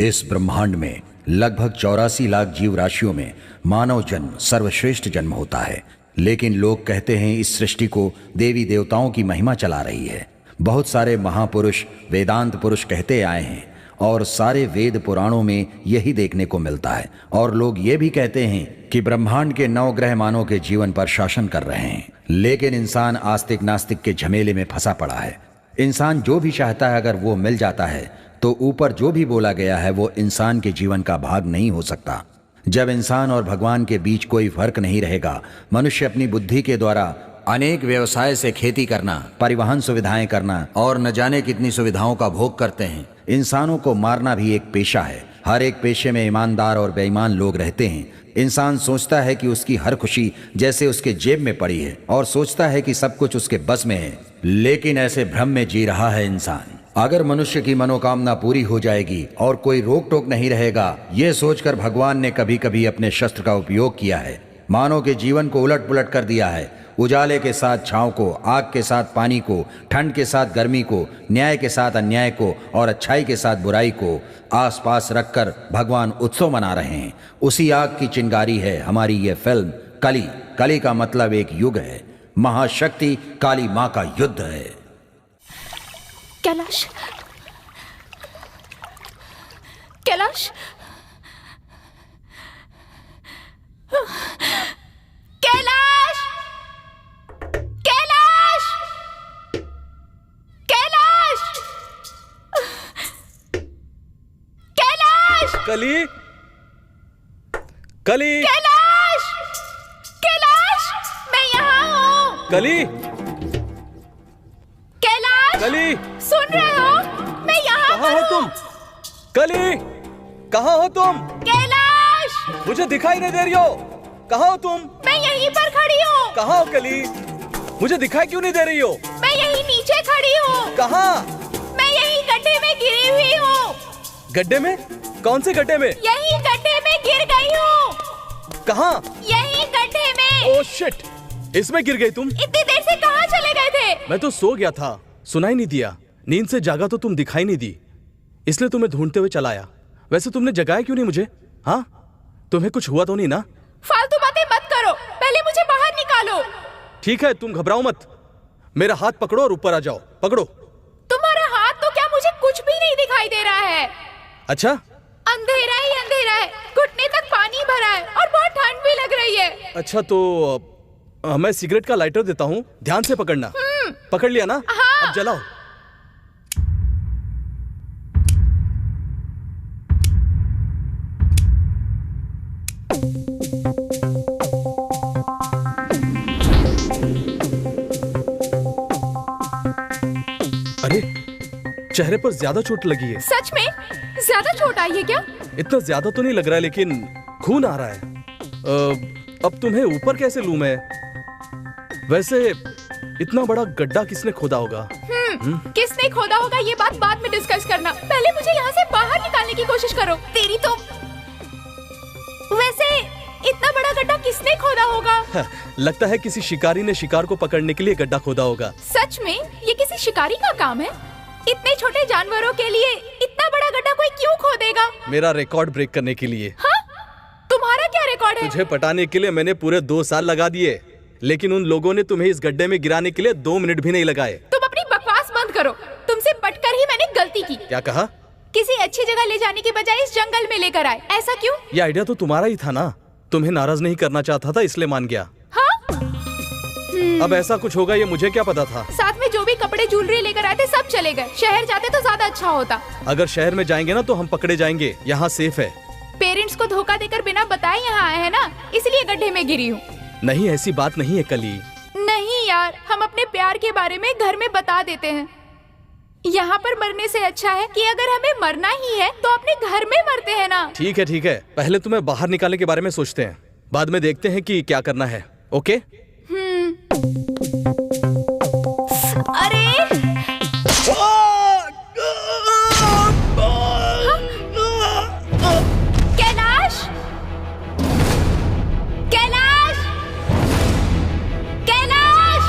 इस ब्रह्मांड में लगभग 84 लाख जीव राशियों में मानव जन्म सर्वश्रेष्ठ जन्म होता है। लेकिन लोग कहते हैं इस सृष्टि को देवी देवताओं की महिमा चला रही है। बहुत सारे महापुरुष वेदांत पुरुष कहते आए हैं और सारे वेद पुराणों में यही देखने को मिलता है। और लोग ये भी कहते हैं कि ब्रह्मांड के 9 ग्रह मानव के जीवन पर शासन कर रहे हैं। लेकिन इंसान आस्तिक नास्तिक के झमेले में फंसा पड़ा है। इंसान जो भी चाहता है अगर वो मिल जाता है तो ऊपर जो भी बोला गया है वो इंसान के जीवन का भाग नहीं हो सकता। जब इंसान और भगवान के बीच कोई फर्क नहीं रहेगा, मनुष्य अपनी बुद्धि के द्वारा अनेक व्यवसाय से खेती करना, परिवहन सुविधाएं करना और न जाने कितनी सुविधाओं का भोग करते हैं। इंसानों को मारना भी एक पेशा है। हर एक पेशे में ईमानदार और बेईमान लोग रहते हैं। इंसान सोचता है कि उसकी हर खुशी जैसे उसके जेब में पड़ी है और सोचता है कि सब कुछ उसके बस में है, लेकिन ऐसे भ्रम में जी रहा है इंसान। अगर मनुष्य की मनोकामना पूरी हो जाएगी और कोई रोक टोक नहीं रहेगा, ये सोचकर भगवान ने कभी कभी अपने शस्त्र का उपयोग किया है। मानव के जीवन को उलट पुलट कर दिया है। उजाले के साथ छांव को, आग के साथ पानी को, ठंड के साथ गर्मी को, न्याय के साथ अन्याय को और अच्छाई के साथ बुराई को आसपास रखकर भगवान उत्सव मना रहे हैं। उसी आग की चिंगारी है हमारी ये फिल्म कली। कली का मतलब एक युग है। महाशक्ति काली माँ का युद्ध है। कैलाश, कैलाश, कैलाश, कैलाश, कैलाश, कैलाश, कली, कली, कैलाश, कैलाश, मैं यहाँ हूँ। कली, कैलाश, कली, सुन रहे हो? मैं यहाँ कहाँ हो तुम? कली, कहाँ हो तुम? कैलाश, मुझे दिखाई नहीं दे रही हो। कहाँ हो तुम? मैं यहीं पर खड़ी हूँ। कहाँ हो कली? मुझे दिखाई क्यों नहीं दे रही हो? मैं यहीं नीचे खड़ी हूँ। कहाँ? मैं यहीं गड्ढे में गिरी हुई हूँ। गड्ढे में? कौन से गड्ढे में? यहीं गड्ढे में गिर गई हूँ। कहाँ? यहीं गड्ढे में। Oh shit! इसमें गिर गई तुम? इतनी देर से कहाँ चले गए थे? मैं तो सो गया था, सुनाई नहीं दिया। नींद से जागा तो तुम दिखाई नहीं दी, इसलिए तुम्हें ढूंढते हुए चला आया। वैसे तुमने जगाया क्यों नहीं मुझे? हाँ, तुम्हें कुछ हुआ तो नहीं ना? फालतू बातें मत करो, पहले मुझे बाहर निकालो। ठीक है, तुम घबराओ मत। मेरा हाथ पकड़ो और ऊपर आ जाओ। पकड़ो। तुम्हारा हाथ तो क्या, मुझे कुछ भी नहीं दिखाई दे रहा है। अच्छा, अंधेरा ही अंधेरा है, घुटने तक पानी भरा है और बहुत ठंड भी लग रही है। अच्छा तो मैं सिगरेट का लाइटर देता हूँ, ध्यान से पकड़ना। पकड़ लिया ना? हाँ। अब जलाओ। अरे, चेहरे पर ज्यादा चोट लगी है। सच में? ज्यादा चोट आई है क्या? इतना ज्यादा तो नहीं लग रहा है, लेकिन खून आ रहा है। अब तुम्हें ऊपर कैसे लूं मैं? वैसे इतना बड़ा गड्ढा किसने खोदा होगा? किसने खोदा होगा ये बात बाद में डिस्कस करना। पहले मुझे यहाँ से बाहर निकालने की कोशिश करो। तेरी तो वैसे इतना बड़ा गड्ढा किसने खोदा होगा? लगता है किसी शिकारी ने शिकार को पकड़ने के लिए गड्ढा खोदा होगा। सच में? ये किसी शिकारी का काम है? इतने छोटे जानवरों के लिए इतना बड़ा गड्ढा कोई क्यों खोदेगा? मेरा रिकॉर्ड ब्रेक करने के लिए। हाँ? तुम्हारा क्या रिकॉर्ड है? तुझे पटाने के लिए मैंने पूरे 2 साल लगा दिए, लेकिन उन लोगों ने तुम्हें इस गड्ढे में गिराने के लिए 2 मिनट भी नहीं लगाए। तुम अपनी बकवास बंद करो। तुमसे पटकर ही मैंने गलती की। क्या कहा? किसी अच्छी जगह ले जाने की बजाय इस जंगल में लेकर आए। ऐसा क्यों? ये आइडिया तो तुम्हारा ही था ना। तुम्हें नाराज नहीं करना चाहता था, इसलिए मान गया। हाँ? अब ऐसा कुछ होगा ये मुझे क्या पता था। साथ में जो भी कपड़े ज्वेलरी लेकर आए थे सब चले गए। शहर जाते तो ज्यादा अच्छा होता। अगर शहर में जाएंगे ना तो हम पकड़े जाएंगे। यहाँ सेफ है। पेरेंट्स को धोखा देकर बिना बताए यहाँ आए हैं ना, इसलिए गड्ढे में गिरी हूँ। नहीं, ऐसी बात नहीं है कली। नहीं यार, हम अपने प्यार के बारे में घर में बता देते हैं। यहाँ पर मरने से अच्छा है कि अगर हमें मरना ही है तो अपने घर में मरते हैं ना। ठीक है ठीक है, पहले तुम्हें बाहर निकालने के बारे में सोचते हैं, बाद में देखते हैं कि क्या करना है। ओके? अरे कैलाश, कैलाश, कैलाश,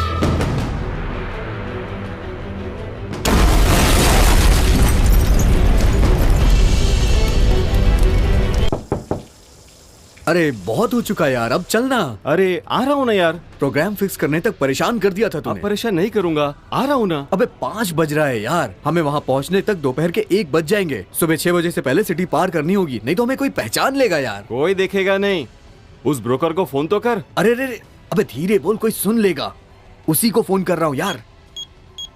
अरे बहुत हो चुका है यार, अब चलना। अरे आ रहा हूँ ना यार। प्रोग्राम फिक्स करने तक परेशान कर दिया था अब तूने। परेशान नहीं करूंगा, आ रहा हूँ ना। अबे 5 बज रहा है यार, हमें वहाँ पहुँचने तक दोपहर के 1 बज जाएंगे। सुबह 6 बजे से पहले सिटी पार करनी होगी, नहीं तो हमें कोई पहचान लेगा यार। कोई देखेगा नहीं, उस ब्रोकर को फोन तो कर। अरे रे, अबे धीरे बोल, कोई सुन लेगा। उसी को फोन कर रहा हूँ यार।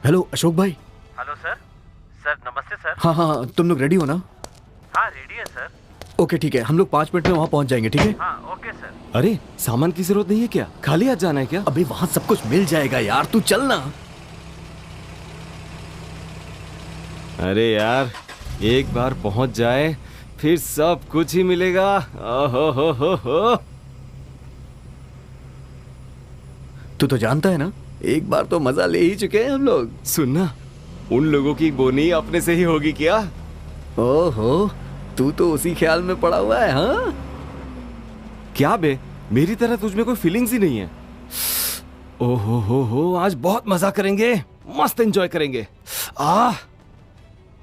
हेलो अशोक भाई। Hello sir. सर नमस्ते सर। हाँ हाँ, तुम लोग रेडी हो ना? हाँ रेडी है सर। ओके ठीक है, हम लोग 5 मिनट में वहाँ पहुँच जाएंगे, ठीक है? हाँ ओके सर। अरे सामान की जरूरत नहीं है क्या? खाली हाथ जाना है क्या? अबे वहाँ सब कुछ मिल जाएगा यार, तू चल ना। अरे यार, एक बार पहुंच जाए फिर सब कुछ ही मिलेगा। ओहो। तू तो जानता है ना, एक बार तो मजा ले ही चुके हैं हम लोग। सुनना, उन लोगों की बोनी अपने से ही होगी क्या? ओहो, तू तो उसी ख्याल में पड़ा हुआ है। हाँ क्या बे, मेरी तरह तुझ में कोई फीलिंग्स ही नहीं है। ओहो, आज बहुत मजा करेंगे, मस्त एंजॉय करेंगे।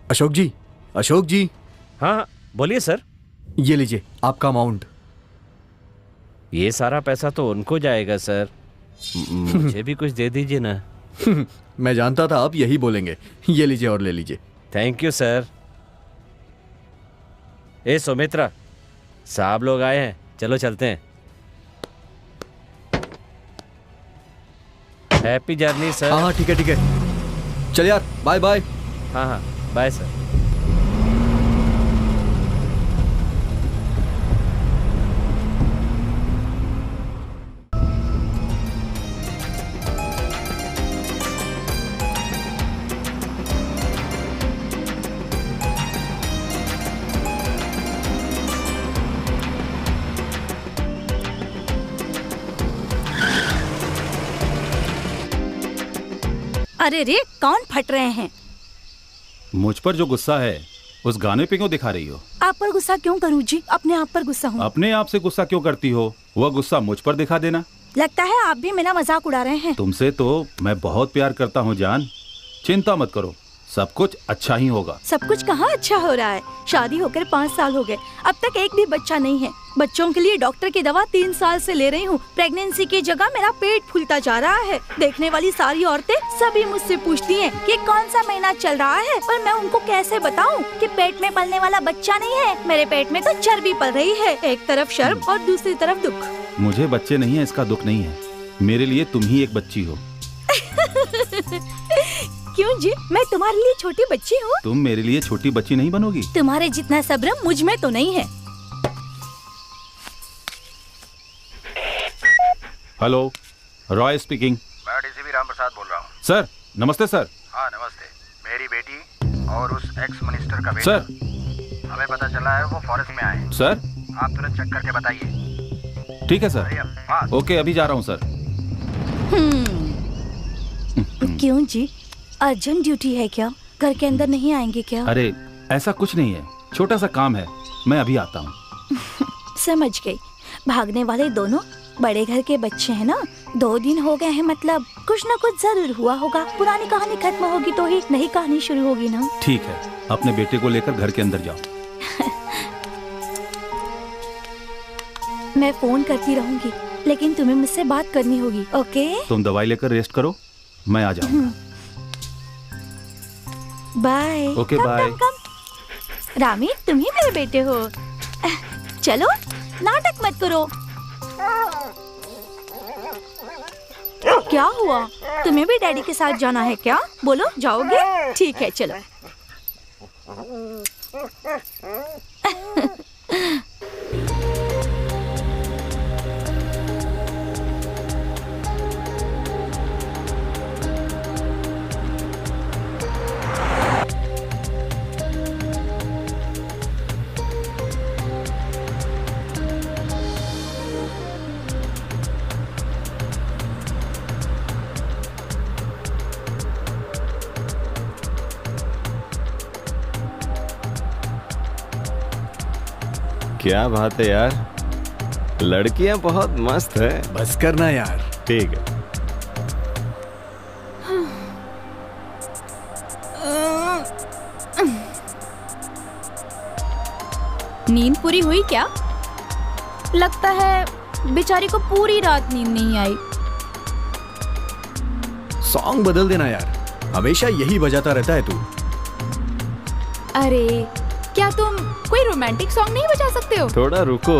अशोक जी। हाँ बोलिए सर। ये लीजिए आपका अमाउंट। ये सारा पैसा तो उनको जाएगा सर, मुझे भी कुछ दे दीजिए ना। मैं जानता था आप यही बोलेंगे। ये लीजिए और ले लीजिए। Thank you sir. ए सुमित्रा, साहब लोग आए हैं, चलो चलते हैं। Happy journey sir. हाँ ठीक है। चल यार, बाय बाय। हाँ बाय सर। अरे रे, कौन फट रहे हैं? मुझ पर जो गुस्सा है उस गाने पे क्यों दिखा रही हो? आप पर गुस्सा क्यों करूं जी, अपने आप पर गुस्सा हूँ। अपने आप से गुस्सा क्यों करती हो? वह गुस्सा मुझ पर दिखा देना। लगता है आप भी मेरा मजाक उड़ा रहे हैं। तुमसे तो मैं बहुत प्यार करता हूँ जान, चिंता मत करो, सब कुछ अच्छा ही होगा। सब कुछ कहाँ अच्छा हो रहा है? शादी होकर 5 साल हो गए, अब तक एक भी बच्चा नहीं है। बच्चों के लिए डॉक्टर की दवा 3 साल से ले रही हूँ। प्रेगनेंसी की जगह मेरा पेट फूलता जा रहा है। देखने वाली सारी औरतें सभी मुझसे पूछती हैं कि कौन सा महीना चल रहा है, पर मैं उनको कैसे बताऊँ कि पेट में पलने वाला बच्चा नहीं है, मेरे पेट में तो चर्बी पल रही है। एक तरफ शर्म और दूसरी तरफ दुख। मुझे बच्चे नहीं है इसका दुख नहीं है, मेरे लिए तुम ही एक बच्ची हो। क्यों जी, मैं तुम्हारे लिए छोटी बच्ची हूँ? तुम मेरे लिए छोटी बच्ची नहीं बनोगी। तुम्हारे जितना सब्र मुझ में तो नहीं है। Hello, Roy speaking. मैं डीसीपी राम प्रसाद बोल रहा हूँ। सर नमस्ते सर। हाँ नमस्ते। मेरी बेटी और उस एक्स मिनिस्टर का बेटा, सर हमें पता चला है वो फॉरेस्ट में आए। सर आप तुरंत चेक करके बताइए। ठीक है सर। हाँ। ओके, अभी जा रहा हूँ सर। क्यों जी, अर्जेंट ड्यूटी है क्या? घर के अंदर नहीं आएंगे क्या? अरे ऐसा कुछ नहीं है, छोटा सा काम है, मैं अभी आता हूँ। समझ गई। भागने वाले दोनों बड़े घर के बच्चे हैं ना। 2 दिन हो गए हैं, मतलब कुछ न कुछ जरूर हुआ होगा। पुरानी कहानी खत्म होगी तो ही नई कहानी शुरू होगी ना। ठीक है, अपने बेटे को लेकर घर के अंदर जाओ। मैं फोन करती रहूंगी, लेकिन तुम्हें मुझसे बात करनी होगी। ओके? तुम दवाई लेकर रेस्ट करो, मैं आ जाऊंगा। बाय। Okay bye. रामी, तुम ही मेरे बेटे हो। चलो, नाटक मत करो। क्या हुआ? तुम्हें भी डैडी के साथ जाना है क्या? बोलो, जाओगे? ठीक है, चलो। क्या बात है यार, लड़कियां बहुत मस्त है। बस करना यार। ठीक है। नींद पूरी हुई क्या? लगता है बेचारी को पूरी रात नींद नहीं आई। सॉन्ग बदल देना यार, हमेशा यही बजाता रहता है तू। अरे क्या तुम कोई रोमांटिक सॉन्ग नहीं बजा सकते हो? थोड़ा रुको,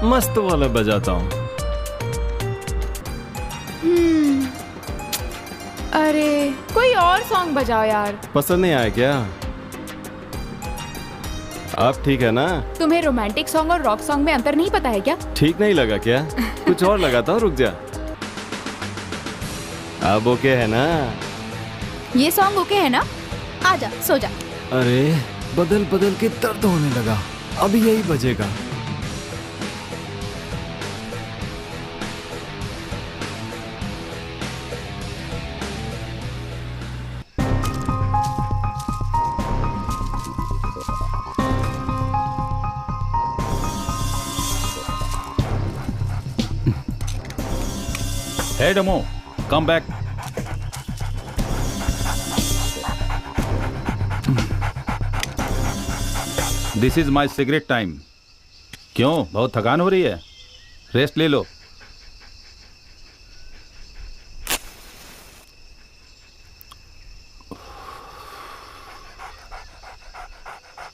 मस्त वाला बजाता हूँ। अरे कोई और सॉन्ग बजाओ यार। पसंद नहीं आया क्या? अब ठीक है ना? तुम्हें रोमांटिक सॉन्ग और रॉक सॉन्ग में अंतर नहीं पता है क्या? ठीक नहीं लगा क्या? कुछ और लगाता हूँ, रुक जा। अब ओके है ना? ये सॉन्ग ओके है ना? आजा सो जा। अरे बदल बदल के दर्द होने लगा, अब यही बजेगा। Hey Demo, come back. This is my cigarette time. क्यों, बहुत थकान हो रही है? रेस्ट ले लो।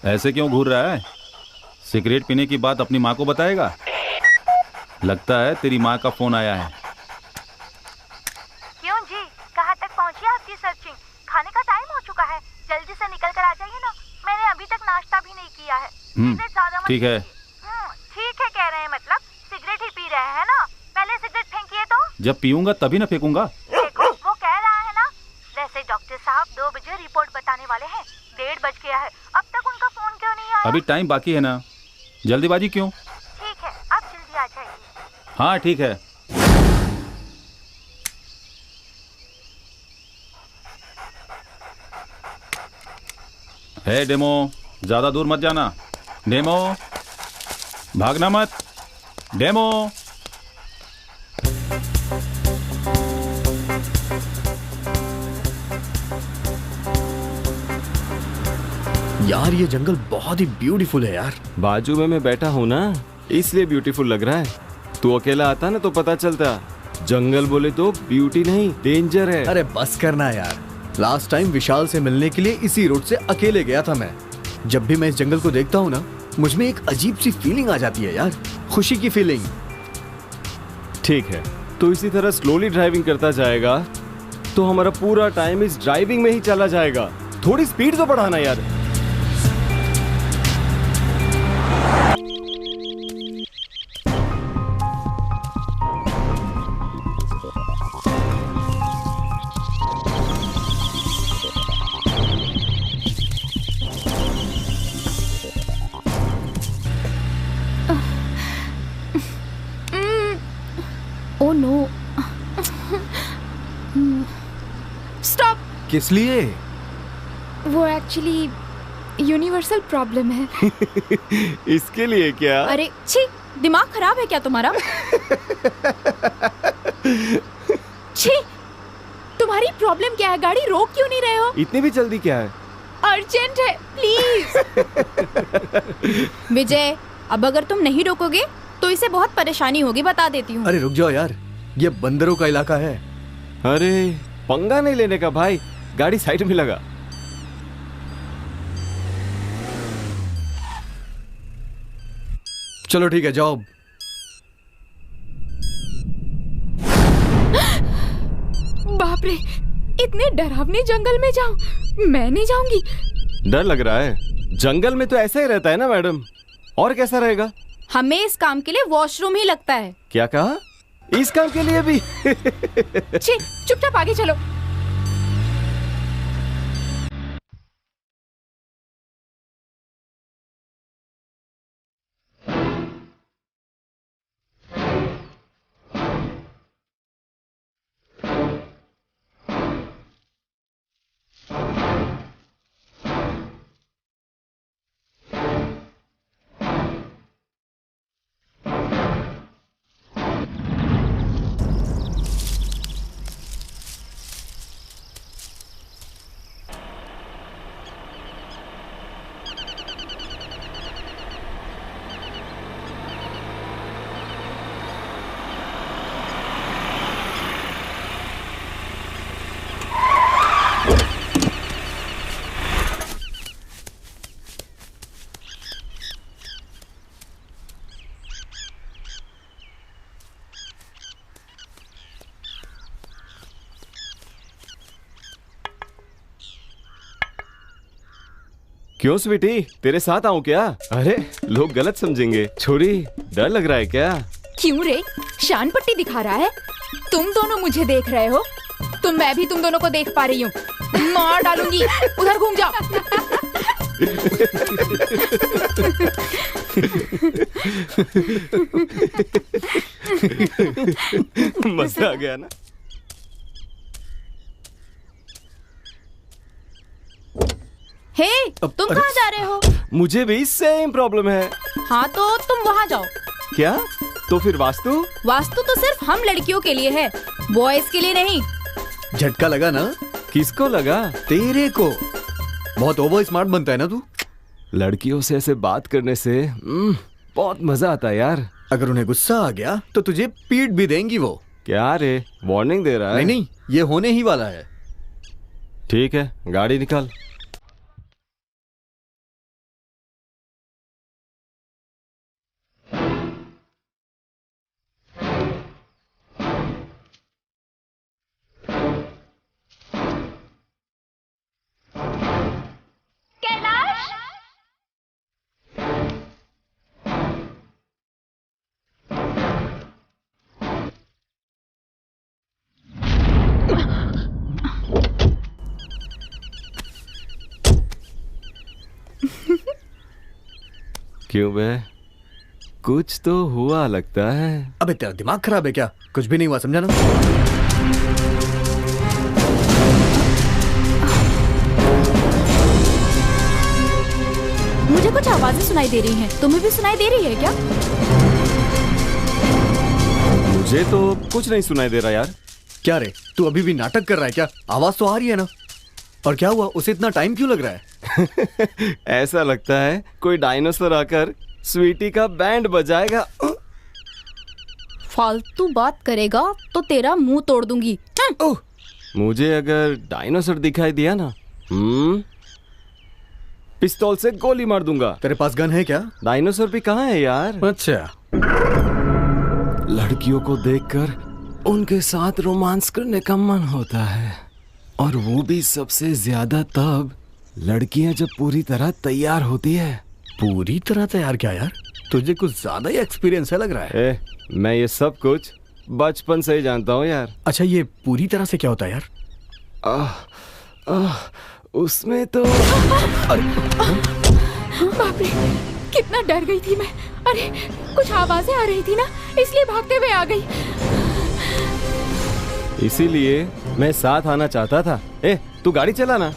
ऐसे क्यों घूर रहा है? सिगरेट पीने की बात अपनी माँ को बताएगा? लगता है तेरी माँ का फोन आया है। क्यों जी, कहाँ तक पहुँची आपकी सर्चिंग? खाने का टाइम हो चुका है, जल्दी से निकल कर आ जाइए ना। मैंने अभी तक नाश्ता भी नहीं किया है। सिगरेट ज्यादा मत ठीक है। ठीक है कह रहे हैं, मतलब सिगरेट ही पी रहे हैं ना? पहले सिगरेट फेंकिए तो। जब पीऊंगा तभी ना फेंकूंगा। देखो वो कह रहा है ना। वैसे डॉक्टर साहब 2 बजे रिपोर्ट बताने वाले हैं, 1:30 बज गया है, अब तक उनका फोन क्यों नहीं आया? अभी टाइम बाकी है ना, जल्दीबाजी क्यों? ठीक है, आप जल्दी आ जाइए। हाँ ठीक है। हे डेमो, ज्यादा दूर मत जाना। डेमो, भागना मत। डेमो। यार ये जंगल बहुत ही ब्यूटीफुल है यार। बाजू में मैं बैठा हूँ ना, इसलिए ब्यूटीफुल लग रहा है। तू अकेला आता ना तो पता चलता। जंगल बोले तो ब्यूटी नहीं, डेंजर है। अरे बस करना यार, लास्ट टाइम विशाल से मिलने के लिए इसी रोड से अकेले गया था मैं। जब भी मैं इस जंगल को देखता हूँ ना, मुझ में एक अजीब सी फीलिंग आ जाती है यार, खुशी की फीलिंग। ठीक है, तो इसी तरह स्लोली ड्राइविंग करता जाएगा तो हमारा पूरा टाइम इस ड्राइविंग में ही चला जाएगा। थोड़ी स्पीड तो बढ़ाना यार। Oh no. स्टॉप। किस लिए? वो एक्चुअली यूनिवर्सल प्रॉब्लम है। इसके लिए क्या? अरे छी, दिमाग खराब है क्या तुम्हारा? छी, तुम्हारी प्रॉब्लम क्या है? गाड़ी रोक क्यों नहीं रहे हो? इतनी भी जल्दी क्या है? अर्जेंट है, प्लीज। विजय, अब अगर तुम नहीं रोकोगे तो इसे बहुत परेशानी होगी, बता देती हूँ। अरे रुक जाओ यार, ये बंदरों का इलाका है। अरे पंगा नहीं लेने का भाई, गाड़ी साइड में लगा। चलो ठीक है, जाओ। बाप रे, इतने डरावने जंगल में जाऊं? मैं नहीं जाऊंगी। डर लग रहा है? जंगल में तो ऐसा ही रहता है ना मैडम, और कैसा रहेगा? हमें इस काम के लिए वॉशरूम ही लगता है। क्या कहा? इस काम के लिए भी? छी, चुपचाप आगे चलो। क्यों स्वीटी, तेरे साथ आऊं क्या? अरे लोग गलत समझेंगे। छोरी, डर लग रहा है क्या? क्यों रे, शान पट्टी दिखा रहा है? तुम दोनों मुझे देख रहे हो तो मैं भी तुम दोनों को देख पा रही हूँ। मार डालूंगी, उधर घूम जाओ। मजा आ गया ना? हे, तुम कहाँ जा रहे हो? मुझे भी सेम प्रॉब्लम है। हाँ तो तुम वहाँ जाओ। क्या? तो फिर वास्तु? वास्तु तो सिर्फ हम लड़कियों के लिए है, बॉयज के लिए नहीं। झटका लगा ना? किसको लगा? तेरे को। बहुत ओवर स्मार्ट बनता है ना तू। लड़कियों से ऐसे बात करने से बहुत मजा आता है यार। अगर उन्हें गुस्सा आ गया तो तुझे पीट भी देंगी वो। क्या रे, वार्निंग दे रहा है? नहीं, ये होने ही वाला है। ठीक है, गाड़ी निकाल। क्यों बे, कुछ तो हुआ लगता है। अबे तेरा दिमाग खराब है क्या? कुछ भी नहीं हुआ, समझा ना? मुझे कुछ आवाजें सुनाई दे रही हैं, तुम्हें भी सुनाई दे रही है क्या? मुझे तो कुछ नहीं सुनाई दे रहा यार। क्या रे, तू अभी भी नाटक कर रहा है क्या? आवाज तो आ रही है ना। और क्या हुआ, उसे इतना टाइम क्यों लग रहा है? ऐसा लगता है कोई डायनासोर आकर स्वीटी का बैंड बजाएगा। फालतू बात करेगा तो तेरा मुंह तोड़ दूंगी। मुझे अगर डायनासोर दिखाई दिया ना, पिस्तौल से गोली मार दूंगा। तेरे पास गन है क्या? डायनासोर भी कहाँ है यार? अच्छा। लड़कियों को देखकर उनके साथ रोमांस करने का मन होता है, और वो भी सबसे ज्यादा तब लड़कियां जब पूरी तरह तैयार होती है। पूरी तरह तैयार क्या यार? तुझे कुछ ज्यादा ही एक्सपीरियंस है लग रहा है। मैं ये सब कुछ बचपन से ही जानता हूँ यार। अच्छा, ये पूरी तरह से क्या होता है यार? उसमें तो बाप रे, कितना डर गई थी मैं। अरे कुछ आवाजें आ रही थी ना, इसलिए भागते हुए आ गई। इसीलिए मैं साथ आना चाहता था। तू गाड़ी चला ना।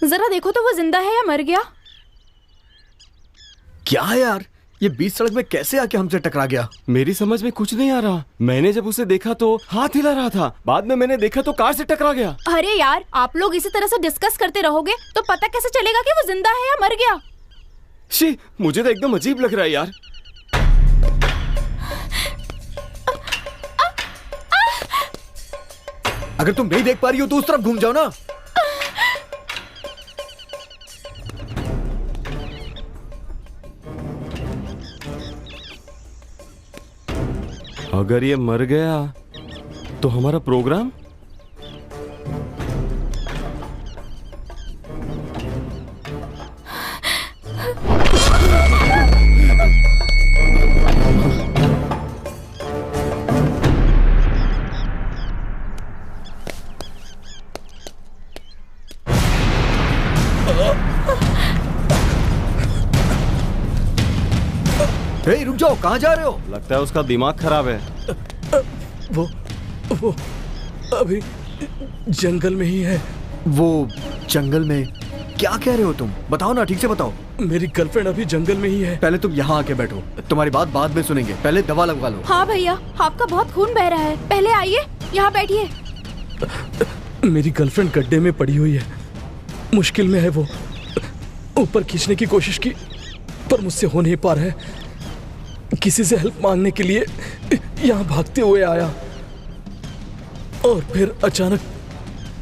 जरा देखो तो वो जिंदा है या मर गया। क्या है यार, ये बीच सड़क में कैसे आके हमसे टकरा गया? मेरी समझ में कुछ नहीं आ रहा। मैंने जब उसे देखा तो हाथ हिला रहा था, बाद में मैंने देखा तो कार से टकरा गया। अरे यार, आप लोग इसी तरह से डिस्कस करते रहोगे तो पता कैसे चलेगा कि वो जिंदा है या मर गया? शी, मुझे तो एकदम अजीब लग रहा है यार। अगर तुम नहीं देख पा रही हो तो उस तरफ घूम जाओ ना। अगर ये मर गया तो हमारा प्रोग्राम? हे, रुक जाओ, कहाँ जा रहे हो? लगता है उसका दिमाग खराब है। वो अभी जंगल में ही है। वो जंगल में? क्या कह रहे हो तुम? बताओ ना, ठीक से बताओ। मेरी गर्लफ्रेंड अभी जंगल में ही है। पहले तुम यहाँ आके बैठो, तुम्हारी बात बाद में सुनेंगे, पहले दवा लगवा लो। हाँ भैया, आपका बहुत खून बह रहा है, पहले आइए यहाँ बैठिए। मेरी गर्लफ्रेंड गड्ढे में पड़ी हुई है, मुश्किल में है। वो ऊपर खींचने की कोशिश की पर मुझसे हो नहीं पा रहा है। किसी से हेल्प मांगने के लिए यहाँ भागते हुए आया और फिर अचानक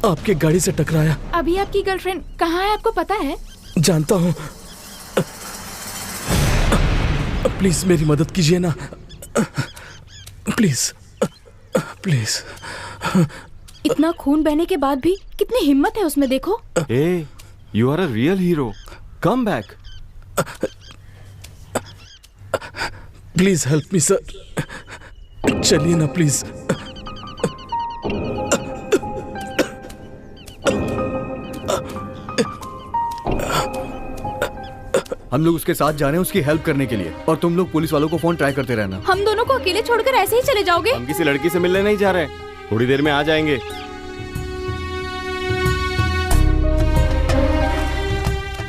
आपके गाड़ी से टकराया। अभी आपकी गर्लफ्रेंड कहाँ है, आपको पता है? जानता हूँ। प्लीज मेरी मदद कीजिए ना, प्लीज प्लीज। इतना खून बहने के बाद भी कितनी हिम्मत है उसमें, देखो। ए, you are a real hero, come back. Please help me sir, चलिए ना प्लीज। हम लोग उसके साथ जा रहे हैं उसकी हेल्प करने के लिए, और तुम लोग पुलिस वालों को फोन ट्राई करते रहना। हम दोनों को अकेले छोड़कर ऐसे ही चले जाओगे? हम किसी लड़की से मिलने नहीं जा रहे, थोड़ी देर में आ जाएंगे।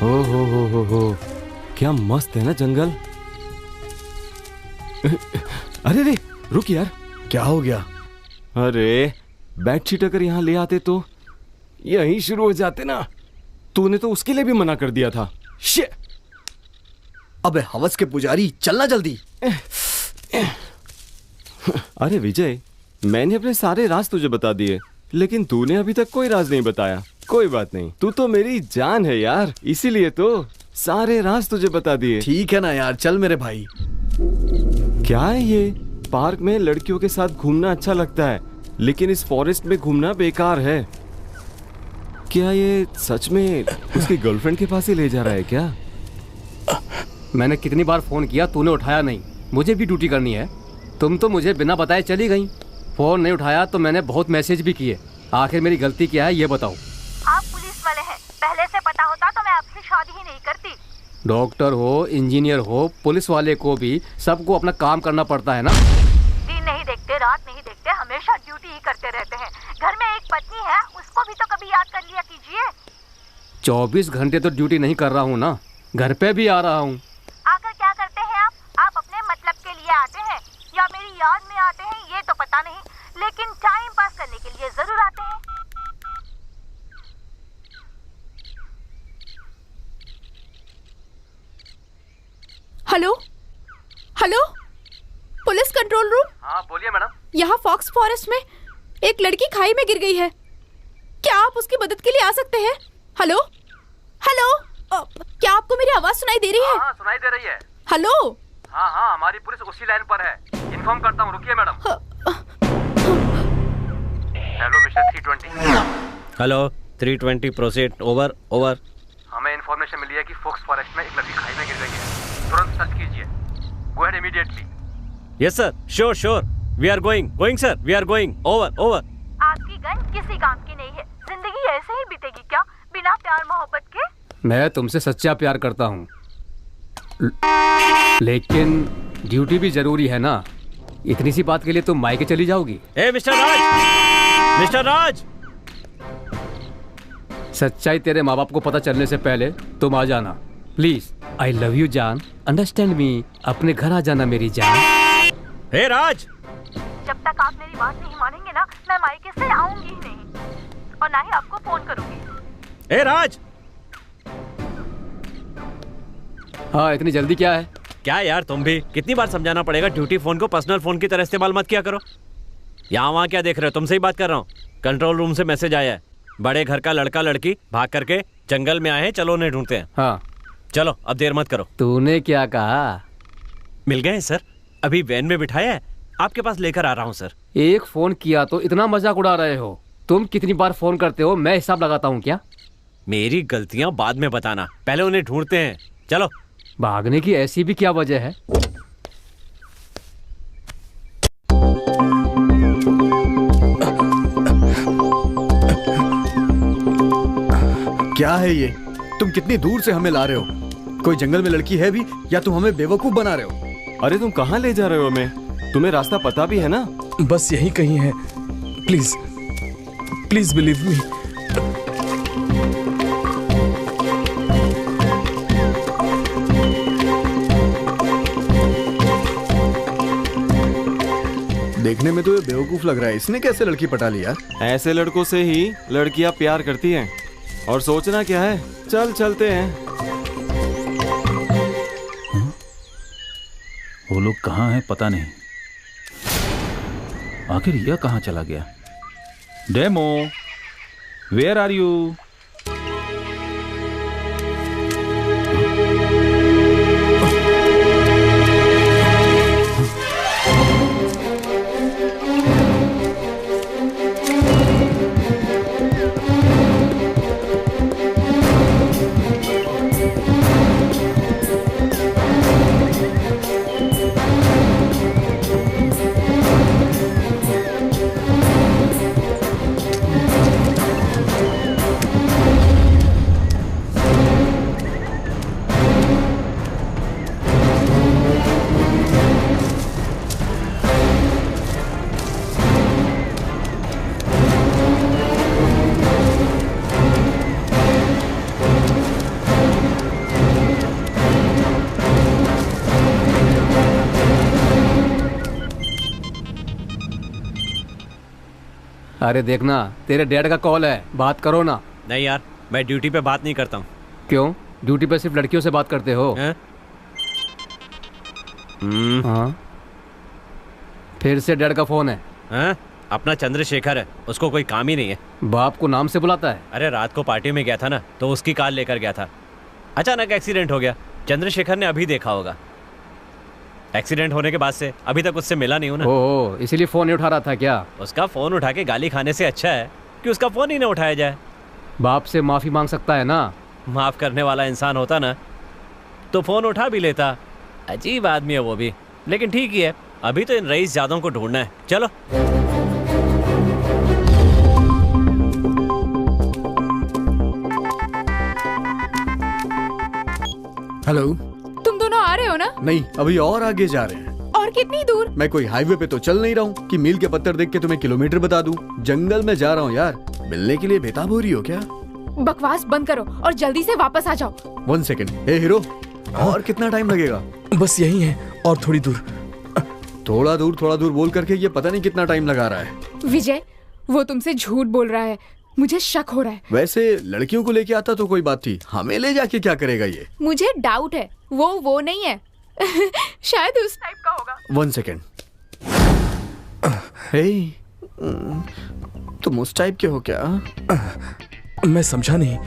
हो, क्या मस्त है ना जंगल। अरे रे, रुक यार। क्या हो गया? अरे बेडशीट अगर यहाँ ले आते तो यहीं शुरू हो जाते ना। तूने तो उसके लिए भी मना कर दिया था। शिट। अबे हवस के पुजारी, चलना जल्दी। अरे विजय, मैंने अपने सारे राज तुझे बता दिए, लेकिन तूने अभी तक कोई राज नहीं बताया। कोई बात नहीं, तू तो मेरी जान है यार, इसीलिए तो सारे राज तुझे बता दिए। ठीक है ना यार, चल मेरे भाई। क्या है ये? पार्क में लड़कियों के साथ घूमना अच्छा लगता है, लेकिन इस फॉरेस्ट में घूमना बेकार है। क्या ये सच में उसकी गर्लफ्रेंड के पास ही ले जा रहा है क्या? मैंने कितनी बार फोन किया, तूने उठाया नहीं। मुझे भी ड्यूटी करनी है। तुम तो मुझे बिना बताए चली गई। फोन नहीं उठाया तो मैंने बहुत मैसेज भी किए। आखिर मेरी गलती क्या है ये बताओ। आप पुलिस वाले हैं, पहले से पता होता तो मैं आपसे शादी ही नहीं करती। डॉक्टर हो, इंजीनियर हो, पुलिस वाले को भी सबको अपना काम करना पड़ता है ना। दिन नहीं देखते, रात नहीं देखते, हमेशा ड्यूटी ही करते रहते हैं। घर में एक पत्नी है, उसको भी तो कभी याद कर लिया कीजिए। 24 घंटे तो ड्यूटी नहीं कर रहा हूँ ना, घर पे भी आ रहा हूँ। आकर क्या करते हैं आप अपने मतलब के लिए आते हैं या मेरी याद में आते हैं ये तो पता नहीं, लेकिन टाइम पास करने के लिए जरूर आते हैं। Hello hello, police control room. हाँ बोलिए मैडम। यहाँ फॉक्स फॉरेस्ट में एक लड़की खाई में गिर गई है, क्या आप उसकी मदद के लिए आ सकते हैं? हेलो हेलो, क्या आपको मेरी आवाज सुनाई दे रही है? हाँ सुनाई दे रही है। हेलो। हाँ हाँ, हमारी पुलिस उसी लाइन पर है, इन्फॉर्म करता हूँ, रुकिए madam. Hello mister 320। Hello 320, proceed. Over over. हमें इन्फॉर्मेशन मिली है कि फॉक्स फॉरेस्ट में एक लड़की खाई में गिर गई है, तुरंत सर्च कीजिए। Go ahead immediately. Yes sir, sure sure, we are going sir, we are going. Over over. आपकी गन किसी काम की नहीं है, जिंदगी ऐसे ही बीतेगी क्या बिना प्यार मोहब्बत के? मैं तुमसे सच्चा प्यार करता हूँ, लेकिन ड्यूटी भी जरूरी है ना। इतनी सी बात के लिए तुम मायके चली जाओगी? ए मिस्टर राज, मिस्टर राज। सच्चाई तेरे माँ बाप को पता चलने से पहले तुम आ जाना प्लीज। आई लव यू जान, अंडरस्टैंड मी। अपने घर आ जाना मेरी जान। हे राज, जब तक आप मेरी बात नहीं मानेंगे ना, मैं मायके से आऊंगी ही नहीं और ना ही आपको फोन करूंगी। हे राज। हाँ, इतनी जल्दी क्या है? क्या यार, तुम भी कितनी बार समझाना पड़ेगा, ड्यूटी फोन को पर्सनल फोन की तरह इस्तेमाल मत किया करो। यहाँ वहाँ क्या देख रहे हो, तुमसे ही बात कर रहा हूँ। कंट्रोल रूम से मैसेज आया है, बड़े घर का लड़का लड़की भाग करके जंगल में आए हैं, चलो उन्हें ढूंढते हैं। हाँ, चलो अब देर मत करो। तूने क्या कहा? मिल गए सर, अभी वैन में बिठाया है, आपके पास लेकर आ रहा हूँ सर। एक फोन किया तो इतना मजाक उड़ा रहे हो? तुम कितनी बार फोन करते हो, मैं हिसाब लगाता हूँ क्या? मेरी गलतियां बाद में बताना, पहले उन्हें ढूंढते हैं। चलो। भागने की ऐसी भी क्या वजह है? क्या है ये? तुम कितनी दूर से हमें ला रहे हो? कोई जंगल में लड़की है भी या तुम हमें बेवकूफ बना रहे हो? अरे तुम कहाँ ले जा रहे हो हमें? तुम्हें रास्ता पता भी है ना? बस यही कहीं है, प्लीज प्लीज बिलीव मी। देखने में तो ये बेवकूफ लग रहा है, इसने कैसे लड़की पटा लिया? ऐसे लड़कों से ही लड़कियां प्यार करती हैं। और सोचना क्या है, चल चलते हैं। वो लोग कहाँ हैं पता नहीं। आखिर यह कहाँ चला गया? Demo, where are you? अरे देखना, तेरे डैड का कॉल है, बात करो ना। नहीं यार, मैं ड्यूटी पे बात नहीं करता हूँ। क्यों? ड्यूटी पे सिर्फ लड़कियों से बात करते हो? हाँ, फिर से डैड का फोन है। हाँ? अपना चंद्रशेखर है, उसको कोई काम ही नहीं है। बाप को नाम से बुलाता है। अरे रात को पार्टी में गया था ना, तो उसकी कार लेकर गया था, अचानक एक्सीडेंट हो गया। चंद्रशेखर ने अभी देखा होगा। एक्सीडेंट होने के बाद से अभी तक उससे मिला नहीं हूं ना। ओह, इसीलिए फोन नहीं उठा रहा था क्या? उसका फोन उठा के गाली खाने से अच्छा है कि उसका फोन ही ना उठाया जाए। बाप से माफी मांग सकता है ना। माफ करने वाला इंसान होता ना तो फोन उठा भी लेता। अजीब आदमी है वो भी, लेकिन ठीक ही है। अभी तो इन रईस जादों को ढूंढना है, चलो। हेलो, तुम दोनों आ रहे हो ना? नहीं, अभी और आगे जा रहे हैं। और कितनी दूर? मैं कोई हाईवे पे तो चल नहीं रहा हूँ कि मील के पत्थर देख के तुम्हें किलोमीटर बता दूं। जंगल में जा रहा हूँ यार। मिलने के लिए बेताब हो रही हो क्या? बकवास बंद करो और जल्दी से वापस आ जाओ। 1 सेकंड। ए हीरो, और कितना टाइम लगेगा? बस यही है, और थोड़ी दूर। थोड़ा दूर बोल करके ये पता नहीं कितना टाइम लगा रहा है। विजय, वो तुमसे झूठ बोल रहा है, मुझे शक हो रहा है। वैसे लड़कियों को लेके आता तो कोई बात थी, हमें ले जाके क्या करेगा ये? मुझे डाउट है, वो नहीं है। शायद उस टाइप का होगा। 1 सेकंड। हे, तुम उस टाइप के हो क्या? मैं समझा नहीं।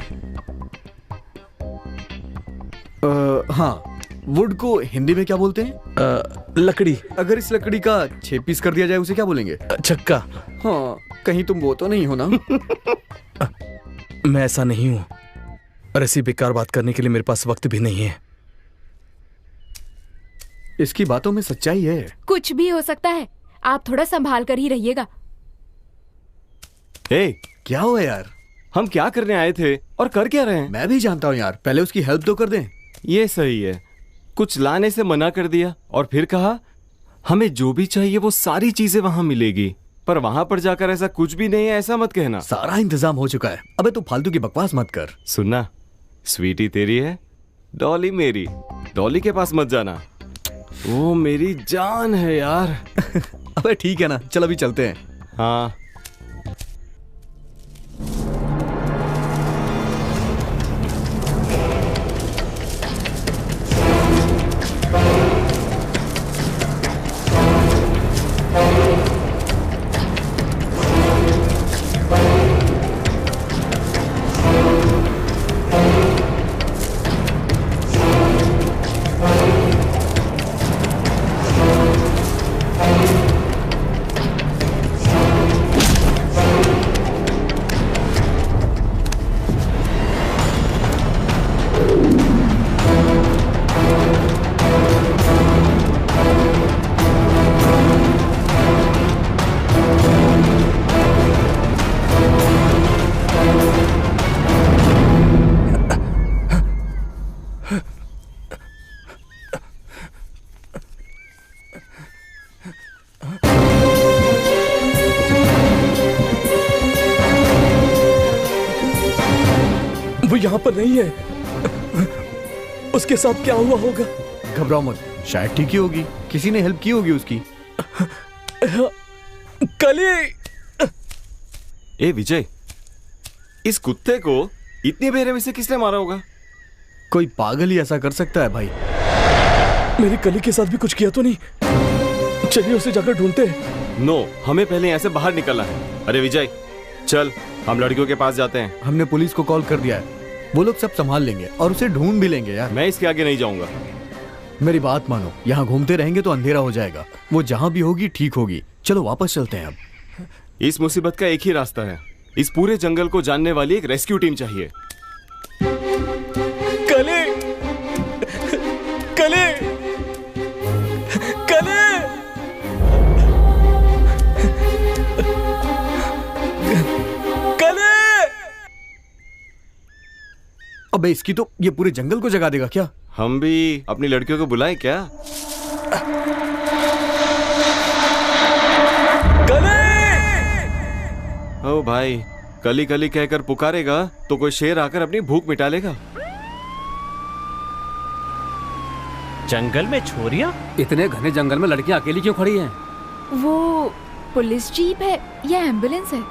हाँ, वुड को हिंदी में क्या बोलते हैं? लकड़ी। अगर इस लकड़ी का 6 पीस कर दिया जाए उसे क्या बोलेंगे? चक्का। हाँ, कहीं तुम वो तो नहीं हो ना? मैं ऐसा नहीं हूं, और ऐसी बेकार बात करने के लिए मेरे पास वक्त भी नहीं है। इसकी बातों में सच्चाई है। कुछ भी हो सकता है, आप थोड़ा संभाल कर ही रहिएगा। क्या हुआ यार? हम क्या करने आए थे और कर क्या रहे हैं? मैं भी जानता हूँ यार, पहले उसकी हेल्प तो कर दें। ये सही है, कुछ लाने से मना कर दिया और फिर कहा हमें जो भी चाहिए वो सारी चीजें वहां मिलेगी। पर वहां पर जाकर ऐसा कुछ भी नहीं है, ऐसा मत कहना। सारा इंतजाम हो चुका है। अबे तू फालतू की बकवास मत कर। सुनना, स्वीटी तेरी है, डॉली मेरी। डॉली के पास मत जाना, वो मेरी जान है यार। अबे ठीक है ना, चल अभी चलते हैं। हाँ। वो यहाँ पर नहीं है। उसके साथ क्या हुआ होगा? घबराओ मत, शायद ठीक ही होगी, किसी ने हेल्प की होगी उसकी। कली! ए विजय, इस कुत्ते को इतनी बेरहमी से किसने मारा होगा? कोई पागल ही ऐसा कर सकता है भाई। मेरी कली के साथ भी कुछ किया तो नहीं? चलिए उसे जाकर ढूंढते हैं। नो, हमें पहले यहाँ से बाहर निकलना है। अरे विजय, चल हम लड़कियों के पास जाते हैं। हमने पुलिस को कॉल कर दिया है, वो लोग सब संभाल लेंगे और उसे ढूंढ भी लेंगे यार। मैं इसके आगे नहीं जाऊंगा। मेरी बात मानो, यहाँ घूमते रहेंगे तो अंधेरा हो जाएगा। वो जहाँ भी होगी ठीक होगी। चलो वापस चलते हैं अब। इस मुसीबत का एक ही रास्ता है, इस पूरे जंगल को जानने वाली एक रेस्क्यू टीम चाहिए। कली! कली! कली! कली! अबे इसकी तो ये पूरे जंगल को जगा देगा क्या? हम भी अपनी लड़कियों को बुलाएं क्या? ओ भाई, कली कली कहकर पुकारेगा तो कोई शेर आकर अपनी भूख मिटा लेगा। जंगल में छोरियां? इतने घने जंगल में लड़कियां अकेली क्यों खड़ी हैं? वो पुलिस जीप है या एम्बुलेंस है?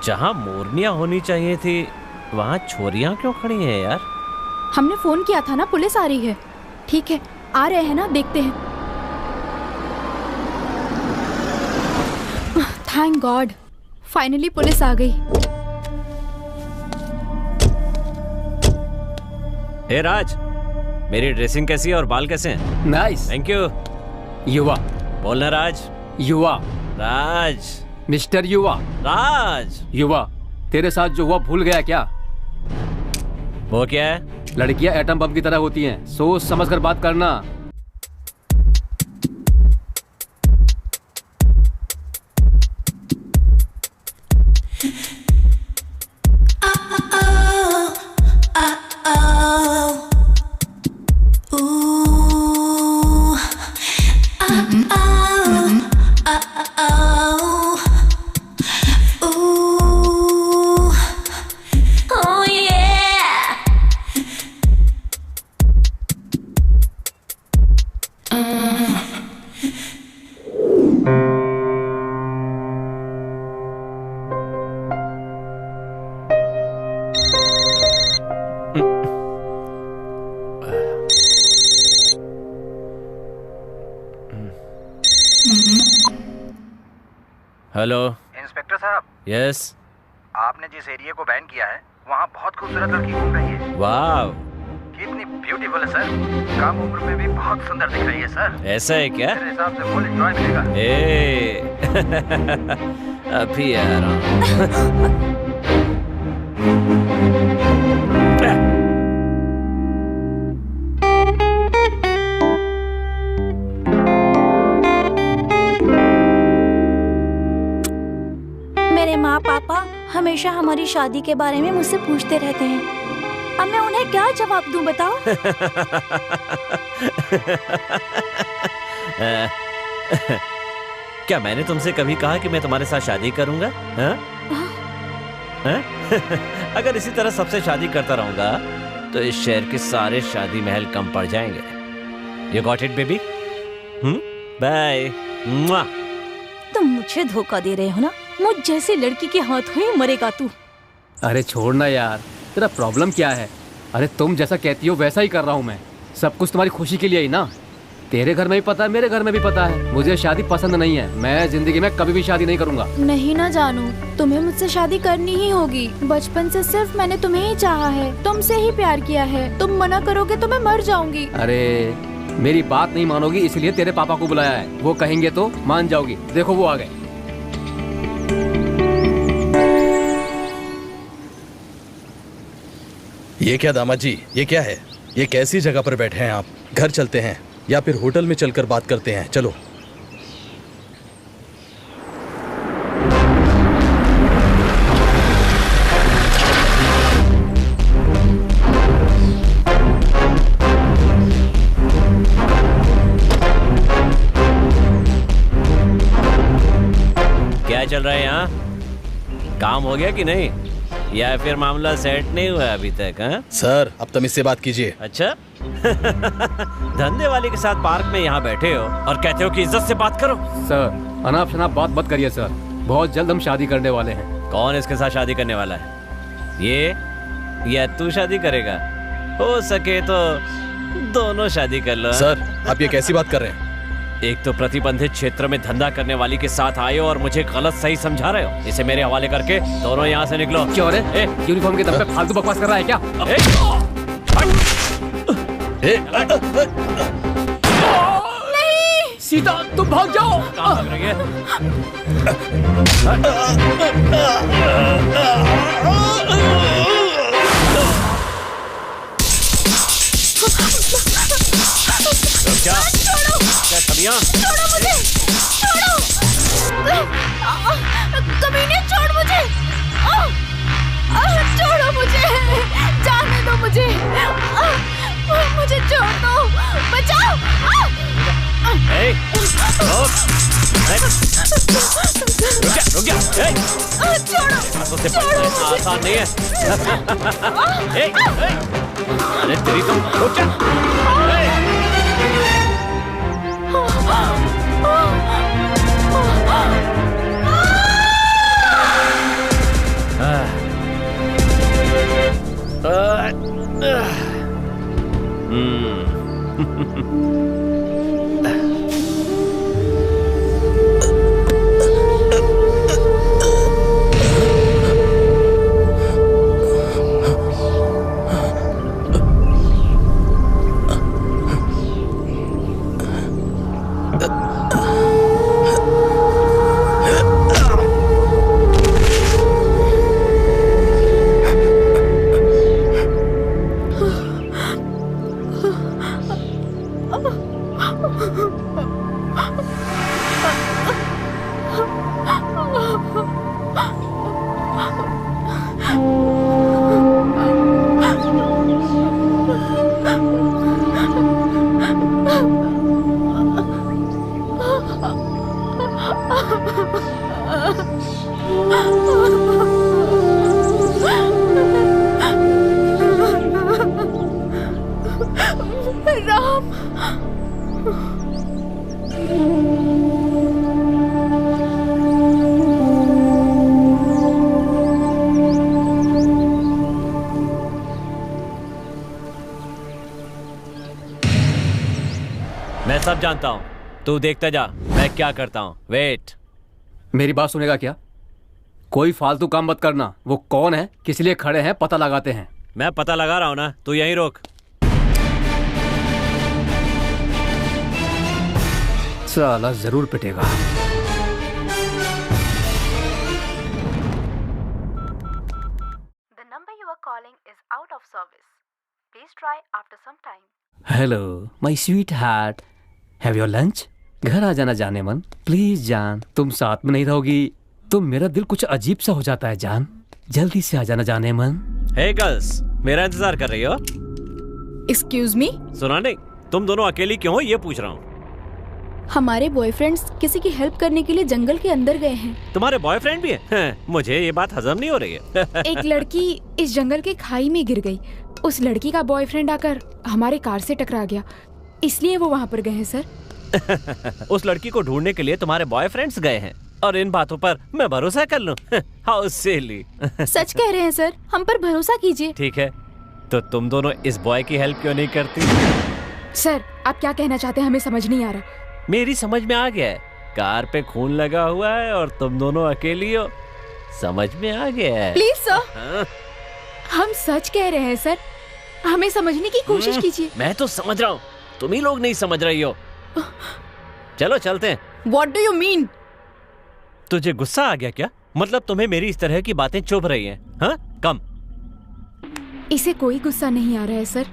जहाँ मोरनियां होनी चाहिए थी वहाँ छोरियां क्यों खड़ी हैं यार? हमने फोन किया था ना, पुलिस आ रही है। ठीक है, आ रहे हैं ना, देखते हैं। थैंक गॉड, फाइनली पुलिस आ गई। हे राज, मेरी ड्रेसिंग कैसी है और बाल कैसे हैं? नाइस। Thank you. युवा बोलना राज। युवा। राज। मिस्टर युवा। राज। युवा, तेरे साथ जो हुआ भूल गया क्या? वो क्या है? लड़कियां एटम बम की तरह होती हैं, सोच समझ कर बात करना। हेलो इंस्पेक्टर साहब। यस। आपने जिस एरिया को बैन किया है वहाँ बहुत खूबसूरत लड़की घूम रही है। वाह, कितनी ब्यूटीफुल है सर। कम उम्र में भी बहुत सुंदर दिख रही है सर। ऐसा है क्या? मेरे हिसाब से फुल एंजॉय मिलेगा। अभी आ रहा हूँ। पापा हमेशा हमारी शादी के बारे में मुझसे पूछते रहते हैं। अब मैं उन्हें क्या जवाब दूं बताओ? क्या मैंने तुमसे कभी कहा कि मैं तुम्हारे साथ शादी करूंगा? हाँ? हाँ? अगर इसी तरह सबसे शादी करता रहूंगा तो इस शहर के सारे शादी महल कम पड़ जाएंगे। You got it, baby? Bye. तुम मुझे धोखा दे रहे हो ना? मुझ जैसी लड़की के हाथों ही मरेगा तू। अरे छोड़ना यार, तेरा प्रॉब्लम क्या है? अरे तुम जैसा कहती हो वैसा ही कर रहा हूँ मैं। सब कुछ तुम्हारी खुशी के लिए ही ना। तेरे घर में भी पता है, मेरे घर में भी पता है, मुझे शादी पसंद नहीं है। मैं जिंदगी में कभी भी शादी नहीं करूंगा। नहीं ना जानू, तुम्हें मुझसे शादी करनी ही होगी। बचपन से सिर्फ मैंने तुम्हें ही चाहा है, तुमसे ही प्यार किया है। तुम मना करोगे तो मैं मर जाऊंगी। अरे मेरी बात नहीं मानोगी, इसलिए तेरे पापा को बुलाया है। वो कहेंगे तो मान जाओगी। देखो वो आ गए। ये क्या दामाद जी, ये क्या है? ये कैसी जगह पर बैठे हैं आप? घर चलते हैं या फिर होटल में चलकर बात करते हैं। चलो। चल रहा है यहाँ? काम हो गया कि नहीं, या फिर मामला सेट नहीं हुआ अभी तक? हाँ सर, अब तमीज से बात कीजिए। अच्छा धंधे वाले के साथ पार्क में यहाँ बैठे हो और कहते हो कि इज्जत से बात करो। सर अनाप शनाप बात मत करिए सर, बहुत जल्द हम शादी करने वाले हैं। कौन इसके साथ शादी करने वाला है? ये या तू शादी करेगा? हो सके तो दोनों शादी कर लो। सर आप ये कैसी बात कर रहे हैं? एक तो प्रतिबंधित क्षेत्र में धंधा करने वाली के साथ आए हो और मुझे गलत सही समझा रहे हो। इसे मेरे हवाले करके दोनों यहाँ से निकलो। क्यों रे? यूनिफॉर्म के दम पे फालतू बकवास कर रहा है क्या? नहीं सीता तुम भाग जाओ। कहाँ भाग रही है? छोड़ो मुझे, छोड़ो। कमीने छोड़ मुझे, छोड़ो मुझे, जाने दो मुझे, मुझे छोड़ दो, बचाओ। रुक जा। छोड़ो, आसान नहीं है। अरे तेरी तो रुक जा। राम, मैं सब जानता हूँ, तू देखता जा मैं क्या करता हूँ। वेट। मेरी बात सुनेगा क्या? कोई फालतू काम मत करना। वो कौन है, किस लिए खड़े हैं, पता लगाते हैं। मैं पता लगा रहा हूँ ना, तू यहीं रोक। साला जरूर पिटेगा। The number you are calling is out of service. Please try after some time. Hello my sweet heart, have your lunch? घर आ जाना जाने मन, प्लीज जान। तुम साथ में नहीं रहोगी तो मेरा दिल कुछ अजीब सा हो जाता है जान। जल्दी से आ जाना जाने मन। हे गर्ल्स, मेरा इंतजार कर रही हो? Excuse me. सुना नहीं, तुम दोनों अकेली क्यों हो ये पूछ रहा हूँ। हमारे बॉयफ्रेंड्स किसी की हेल्प करने के लिए जंगल के अंदर गए हैं। तुम्हारे बॉयफ्रेंड भी हैं? मुझे ये बात हजम नहीं हो रही है। एक लड़की इस जंगल के खाई में गिर गई। उस लड़की का बॉयफ्रेंड आकर हमारे कार से टकरा गया, इसलिए वो वहाँ पर गए हैं सर। उस लड़की को ढूंढने के लिए तुम्हारे बॉयफ्रेंड्स गए हैं और इन बातों पर मैं भरोसा कर लूं? How silly. सच कह रहे हैं सर, हम पर भरोसा कीजिए। ठीक है, तो तुम दोनों इस बॉय की हेल्प क्यों नहीं करती? सर आप क्या कहना चाहते हैं हमें समझ नहीं आ रहा। मेरी समझ में आ गया है, कार पे खून लगा हुआ है और तुम दोनों अकेली हो। समझ में आ गया है। प्लीज सर, हम सच कह रहे हैं सर, हमें समझने की कोशिश कीजिए। मैं तो समझ रहा हूँ, तुम ही लोग नहीं समझ रही हो। चलो चलते हैं। What do you mean? तुझे गुस्सा आ गया क्या? मतलब तुम्हें मेरी इस तरह की बातें चुभ रही हैं? हाँ? कम। इसे कोई गुस्सा नहीं आ रहा है सर,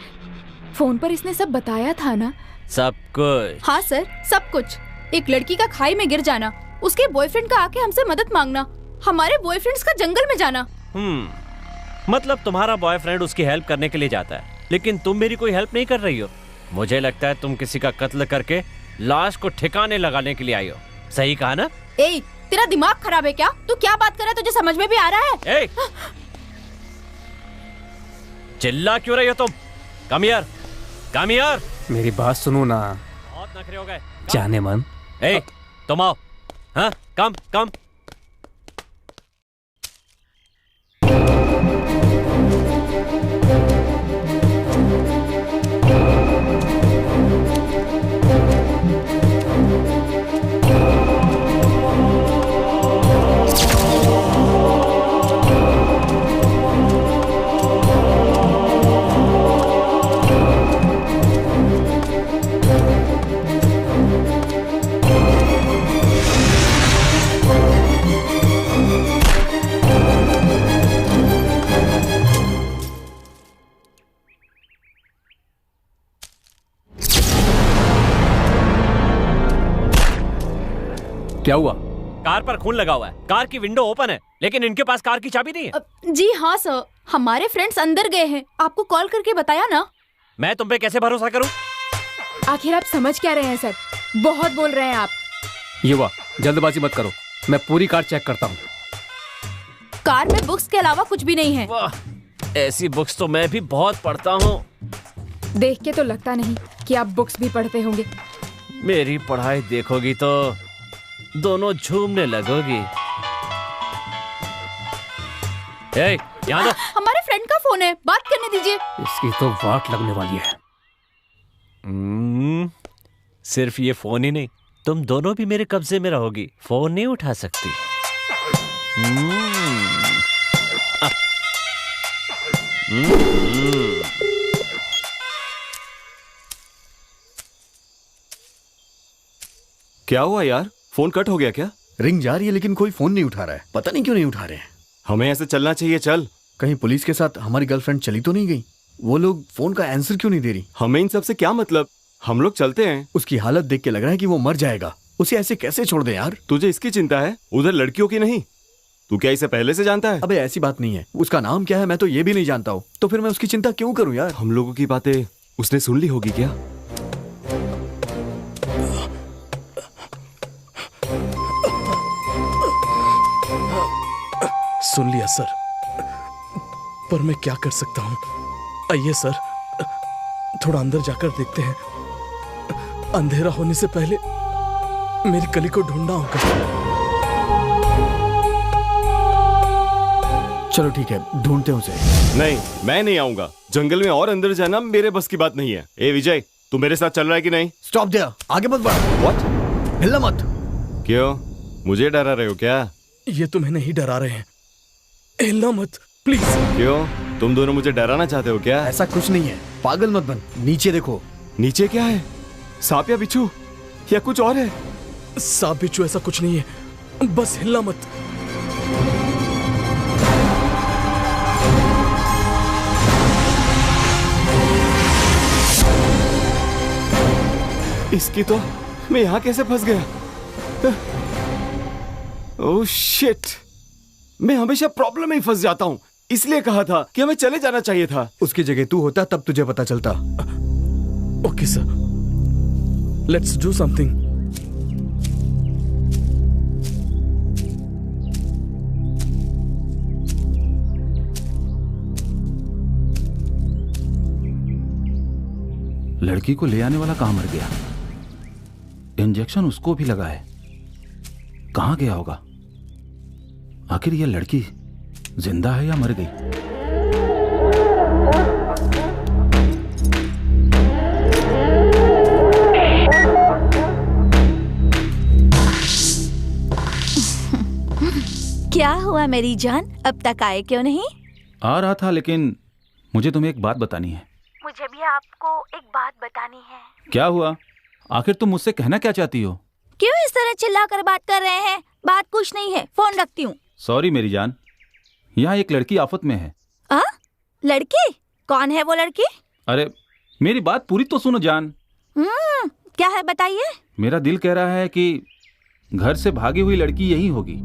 फोन पर इसने सब बताया था ना। सब कुछ? हाँ सर, सब कुछ। एक लड़की का खाई में गिर जाना, उसके बॉयफ्रेंड का आके हमसे मदद मांगना, हमारे बॉयफ्रेंड्स का जंगल में जाना। मतलब तुम्हारा बॉयफ्रेंड उसकी हेल्प करने के लिए जाता है, लेकिन तुम मेरी कोई हेल्प नहीं कर रही हो। मुझे लगता है तुम किसी का कत्ल करके लाश को ठिकाने लगाने के लिए आई हो। सही कहा ना? तेरा दिमाग खराब है क्या? तू क्या बात कर रहा है, तुझे समझ में भी आ रहा है? ए! चिल्ला क्यों रही हो तुम? Come here, come here. मेरी बात सुनो ना। बहुत नखरे हो गए। जाने मन। ए, तुम आओ। हाँ, कम कम। क्या हुआ? कार पर खून लगा हुआ है, कार की विंडो ओपन है, लेकिन इनके पास कार की चाबी नहीं है। जी हाँ सर, हमारे फ्रेंड्स अंदर गए हैं, आपको कॉल करके बताया ना। मैं तुम पे कैसे भरोसा करूं? आखिर आप समझ क्या रहे हैं सर? बहुत बोल रहे हैं आप। युवा, जल्दबाजी मत करो, मैं पूरी कार चेक करता हूँ। कार में बुक्स के अलावा कुछ भी नहीं है। वाह, ऐसी बुक्स तो मैं भी बहुत पढ़ता हूँ। देख के तो लगता नहीं कि आप बुक्स भी पढ़ते होंगे। मेरी पढ़ाई देखोगी तो दोनों झूमने लगोगी। ए, यहाँ दो। हमारे फ्रेंड का फोन है, बात करने दीजिए। इसकी तो वाट लगने वाली है। सिर्फ ये फोन ही नहीं, तुम दोनों भी मेरे कब्जे में रहोगी, फोन नहीं उठा सकती। क्या हुआ यार, फोन कट हो गया क्या? रिंग जा रही है लेकिन कोई फोन नहीं उठा रहा है, पता नहीं क्यों नहीं उठा रहे हैं। हमें ऐसे चलना चाहिए। चल, कहीं पुलिस के साथ हमारी गर्लफ्रेंड चली तो नहीं गई? वो लोग फोन का आंसर क्यों नहीं दे रही? हमें इन सब से क्या मतलब, हम लोग चलते हैं। उसकी हालत देख के लग रहा है कि वो मर जाएगा, उसे ऐसे कैसे छोड़ दे यार? तुझे इसकी चिंता है, उधर लड़कियों की नहीं। तू क्या इसे पहले से जानता है? अबे ऐसी बात नहीं है, उसका नाम क्या है मैं तो ये भी नहीं जानता हूँ, तो फिर मैं उसकी चिंता क्यों करूँ यार? हम लोगों की बातें उसने सुन ली होगी क्या? सुन लिया सर, पर मैं क्या कर सकता हूँ? आइए सर, थोड़ा अंदर जाकर देखते हैं। अंधेरा होने से पहले मेरी कली को ढूंढना होगा। चलो ठीक है, ढूंढते हैं उसे। नहीं, मैं नहीं आऊंगा। जंगल में और अंदर जाना मेरे बस की बात नहीं है। ए विजय, तू मेरे साथ चल रहा है कि नहीं? स्टॉप देयर, आगे मत बढ़। व्हाट? हिलना मत। क्यों, मुझे डरा रहे हो क्या? ये तुम्हें नहीं डरा रहे हैं, हिलना मत प्लीज। क्यों, तुम दोनों मुझे डराना चाहते हो क्या? ऐसा कुछ नहीं है, पागल मत बन। नीचे देखो। नीचे क्या है? सांप या बिच्छू या कुछ और है? सांप बिच्छू ऐसा कुछ नहीं है, बस हिलना मत। इसकी तो मैं यहाँ कैसे फंस गया? ओह शिट, मैं हमेशा प्रॉब्लम में ही फंस जाता हूँ। इसलिए कहा था कि हमें चले जाना चाहिए था। उसकी जगह तू होता तब तुझे पता चलता। Okay sir, let's do something. लड़की को ले आने वाला कहाँ मर गया? इंजेक्शन उसको भी लगा है, कहाँ गया होगा? आखिर यह लड़की जिंदा है या मर गई? क्या हुआ मेरी जान, अब तक आए क्यों नहीं? आ रहा था, लेकिन मुझे तुम्हें एक बात बतानी है। मुझे भी आपको एक बात बतानी है। क्या हुआ? आखिर तुम मुझसे कहना क्या चाहती हो? क्यों इस तरह चिल्लाकर बात कर रहे हैं? बात कुछ नहीं है, फोन रखती हूँ। सॉरी मेरी जान, यहाँ एक लड़की आफत में है। लड़की? कौन है वो लड़की? अरे मेरी बात पूरी तो सुनो जान। क्या है बताइए। मेरा दिल कह रहा है कि घर से भागी हुई लड़की यही होगी।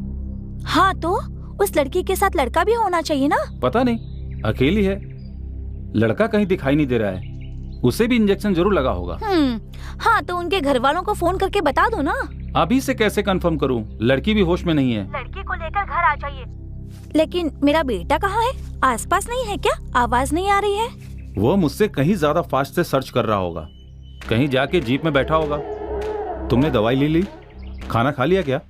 हाँ तो उस लड़की के साथ लड़का भी होना चाहिए ना? पता नहीं, अकेली है, लड़का कहीं दिखाई नहीं दे रहा है। उसे भी इंजेक्शन जरूर लगा होगा। हाँ तो उनके घर वालों को फोन करके बता दो ना। अभी से कैसे कंफर्म करूं? लड़की भी होश में नहीं है। लड़की को लेकर घर आ जाइए। लेकिन मेरा बेटा कहाँ है? आसपास नहीं है क्या? आवाज नहीं आ रही है। वो मुझसे कहीं ज्यादा फास्ट से सर्च कर रहा होगा। कहीं जाके जीप में बैठा होगा। तुमने दवाई ले ली? खाना खा लिया क्या?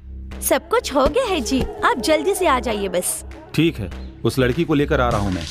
सब कुछ हो गया है जी, आप जल्दी से आ जाइए बस। ठीक है, उस लड़की को लेकर आ रहा हूं मैं।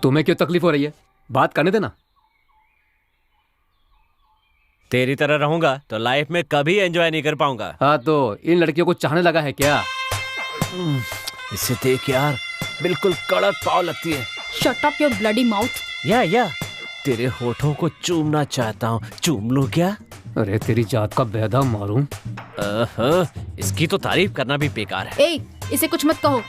तुम्हें क्यों तकलीफ हो रही है? बात करने देना। तेरी तरह रहूंगा तो लाइफ में कभी एंजॉय नहीं कर पाऊंगा। हाँ तो इन लड़कियों को चाहने लगा है क्या? इसे देख यार, बिल्कुल कड़क पाव लगती है। Shut up your bloody mouth. या तेरे होठों को चूमना चाहता हूँ, चूम लूं क्या? अरे तेरी जात का बेदा मारूं। इसकी तो तारीफ करना भी बेकार है। ए, इसे कुछ मत कहो।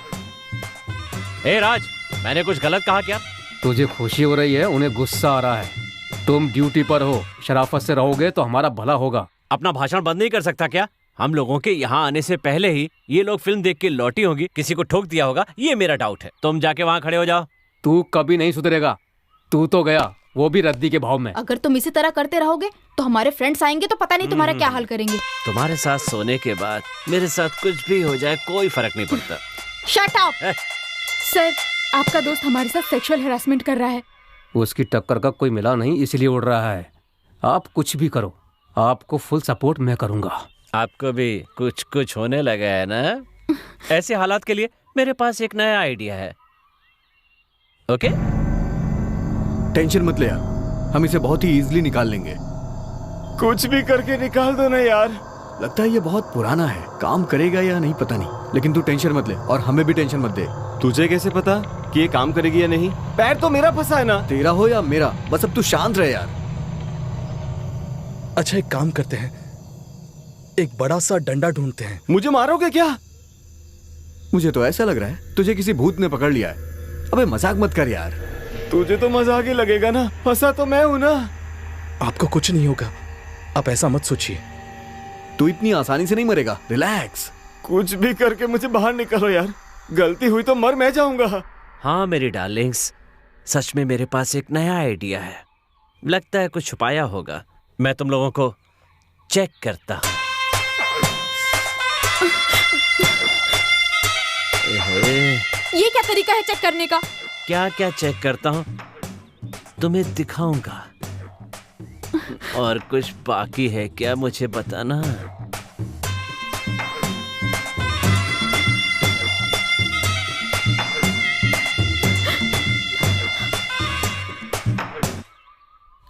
ए राज, मैंने कुछ गलत कहा क्या? तुझे खुशी हो रही है, उन्हें गुस्सा आ रहा है। तुम ड्यूटी पर हो, शराफत से रहोगे तो हमारा भला होगा। अपना भाषण बंद नहीं कर सकता क्या? हम लोगों के यहाँ आने से पहले ही ये लोग फिल्म देख के लौटी होंगी, किसी को ठोक दिया होगा, ये मेरा डाउट है। तुम जाके वहाँ खड़े हो जाओ। तू कभी नहीं सुधरेगा। तू तो गया, वो भी रद्दी के भाव में। अगर तुम इसी तरह करते रहोगे तो हमारे फ्रेंड्स आएंगे तो पता नहीं तुम्हारा क्या हाल करेंगे। तुम्हारे साथ सोने के बाद मेरे साथ कुछ भी हो जाए कोई फर्क नहीं पड़ता। Shut up. सर, आपका दोस्त हमारे साथ सेक्सुअल हैरेसमेंट कर रहा है। उसकी टक्कर का कोई मिला नहीं, इसलिए उड़ रहा है। आप कुछ भी करो, आपको फुल सपोर्ट मैं करूंगा। आपको भी कुछ कुछ होने लगा है ना? ऐसे हालात के लिए मेरे पास एक नया आइडिया है। ओके? टेंशन मत ले यार, हम इसे बहुत ही इजीली निकाल लेंगे। कुछ भी करके निकाल दो ना यार। लगता है ये बहुत पुराना है, काम करेगा या नहीं पता नहीं, लेकिन तू टेंशन मत ले और हमें भी टेंशन मत दे। तुझे कैसे पता कि ये काम करेगी या नहीं? पैर तो मेरा फंसा है ना। तेरा हो या मेरा, बस अब तू शांत रहे यार। अच्छा, एक काम करते हैं, एक बड़ा सा डंडा ढूंढते हैं। मुझे मारोगे क्या? मुझे तो ऐसा लग रहा है तुझे किसी भूत ने पकड़ लिया है। अबे मजाक मत कर यार। तुझे तो मजाक ही लगेगा ना, फंसा तो मैं हूं ना। आपको कुछ नहीं होगा, आप ऐसा मत सोचिए। तू इतनी आसानी से नहीं मरेगा, रिलैक्स। कुछ भी करके मुझे बाहर निकालो यार, गलती हुई तो मर मैं जाऊंगा। हाँ मेरी डार्लिंग्स, सच में मेरे पास एक नया आइडिया है। लगता है कुछ छुपाया होगा। मैं तुम लोगों को चेक करता हूँ। ये क्या तरीका है चेक करने का? क्या क्या चेक करता हूँ तुम्हें दिखाऊंगा। और कुछ बाकी है क्या मुझे बताना?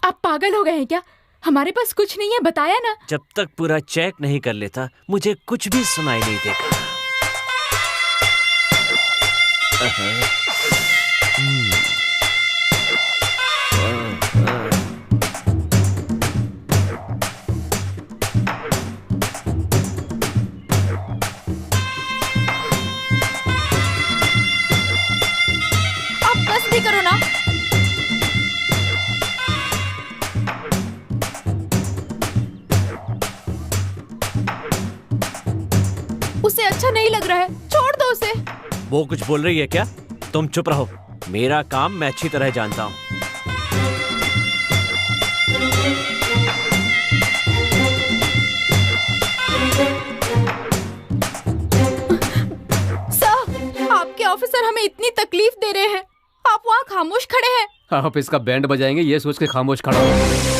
आप पागल हो गए हैं क्या? हमारे पास कुछ नहीं है, बताया ना। जब तक पूरा चेक नहीं कर लेता मुझे कुछ भी सुनाई नहीं देगा। आप बस भी करो ना। उसे अच्छा नहीं लग रहा है, छोड़ दो उसे। वो कुछ बोल रही है क्या? तुम चुप रहो, मेरा काम मैं अच्छी तरह जानता हूँ। सर, आपके ऑफिसर हमें इतनी तकलीफ दे रहे हैं, आप वहाँ खामोश खड़े हैं। आप इसका बैंड बजाएंगे ये सोच के खामोश खड़ा हो।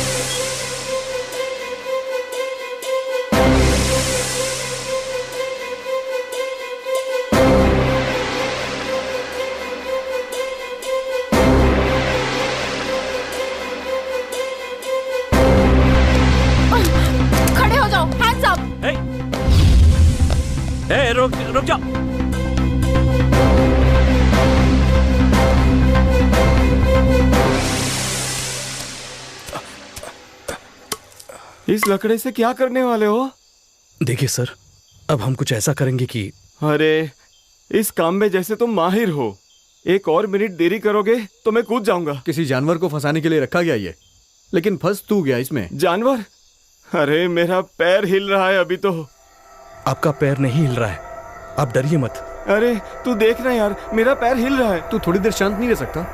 खड़े हो जाओ, हैंड्स अप। रुक जाओ। इस लकड़े से क्या करने वाले हो? देखिए सर, अब हम कुछ ऐसा करेंगे कि अरे, इस काम में जैसे तुम माहिर हो, एक और मिनट देरी करोगे तो मैं कूद जाऊंगा। किसी जानवर को फंसाने के लिए रखा गया ये, लेकिन फंस तू गया इसमें। जानवर? अरे मेरा पैर हिल रहा है अभी तो। आपका पैर नहीं हिल रहा है, आप डरिए मत। अरे तू देख ना यार, मेरा पैर हिल रहा है। तू थोड़ी देर शांत नहीं रह सकता?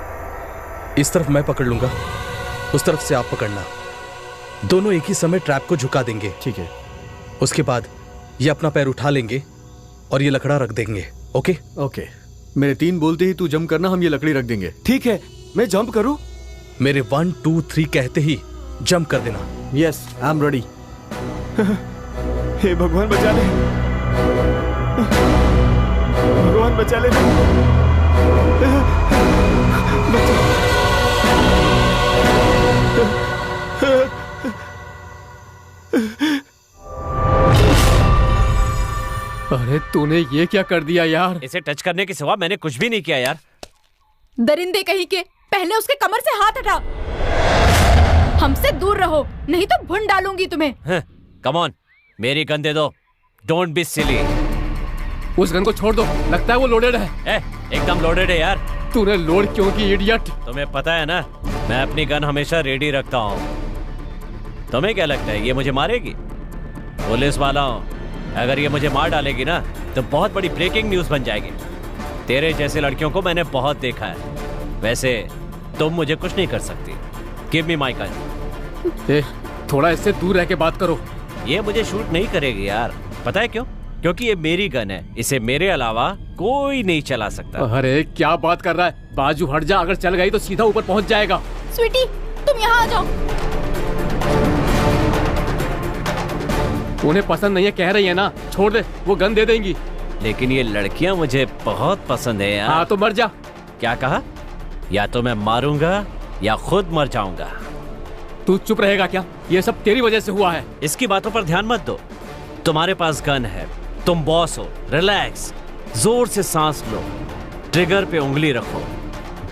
इस तरफ मैं पकड़ लूंगा, उस तरफ से आप पकड़ना। दोनों एक ही समय ट्रैप को झुका देंगे। ठीक है। उसके बाद ये अपना पैर उठा लेंगे और ये लकड़ा रख देंगे। ओके? ओके। मेरे 3 बोलते ही तू जंप करना, हम ये लकड़ी रख देंगे। ठीक है, मैं जंप करूं? मेरे 1 2 3 कहते ही जंप कर देना। Yes, I am ready. हे भगवान बचा ले, भगवान बचा ले। अरे तूने ये क्या कर दिया यार? इसे टच करने के सिवा मैंने कुछ भी नहीं किया यार। दरिंदे कहीं के, पहले उसके कमर से हाथ हटा। हमसे दूर रहो, नहीं तो भून डालूंगी तुम्हें। कम ऑन, मेरी गन दे दो। Don't be silly. उस गन को छोड़ दो, लगता है वो लोडेड है। एकदम लोडेड है यार। तूने लोड क्यों की इडियट? तुम्हें पता है ना, मैं अपनी गन हमेशा रेडी रखता हूँ। तुम्हें क्या लगता है ये मुझे मारेगी? पुलिस वाला हूँ, अगर ये मुझे मार डालेगी ना तो बहुत बड़ी ब्रेकिंग न्यूज बन जाएगी। तेरे जैसे लड़कियों को मैंने बहुत देखा है। वैसे तुम मुझे कुछ नहीं कर सकती। Give me my gun. थोड़ा इससे दूर रह के बात करो। ये मुझे शूट नहीं करेगी यार, पता है क्यों? क्योंकि ये मेरी गन है, इसे मेरे अलावा कोई नहीं चला सकता। अरे क्या बात कर रहा है? बाजू हट जा, अगर चल गई तो सीधा ऊपर पहुंच जाएगा। स्वीटी, तुम यहाँ आ जाओ। उन्हें पसंद नहीं है कह रही है ना, छोड़ दे, वो गन दे देंगी। लेकिन ये लड़कियां मुझे बहुत पसंद है यार। हाँ तो मर जा। क्या कहा? या तो मैं मारूंगा या खुद मर जाऊंगा। तू चुप रहेगा क्या? ये सब तेरी वजह से हुआ है। इसकी बातों पर ध्यान मत दो। तुम्हारे पास गन है, तुम बॉस हो। रिलैक्स, जोर से सांस लो, ट्रिगर पे उंगली रखो,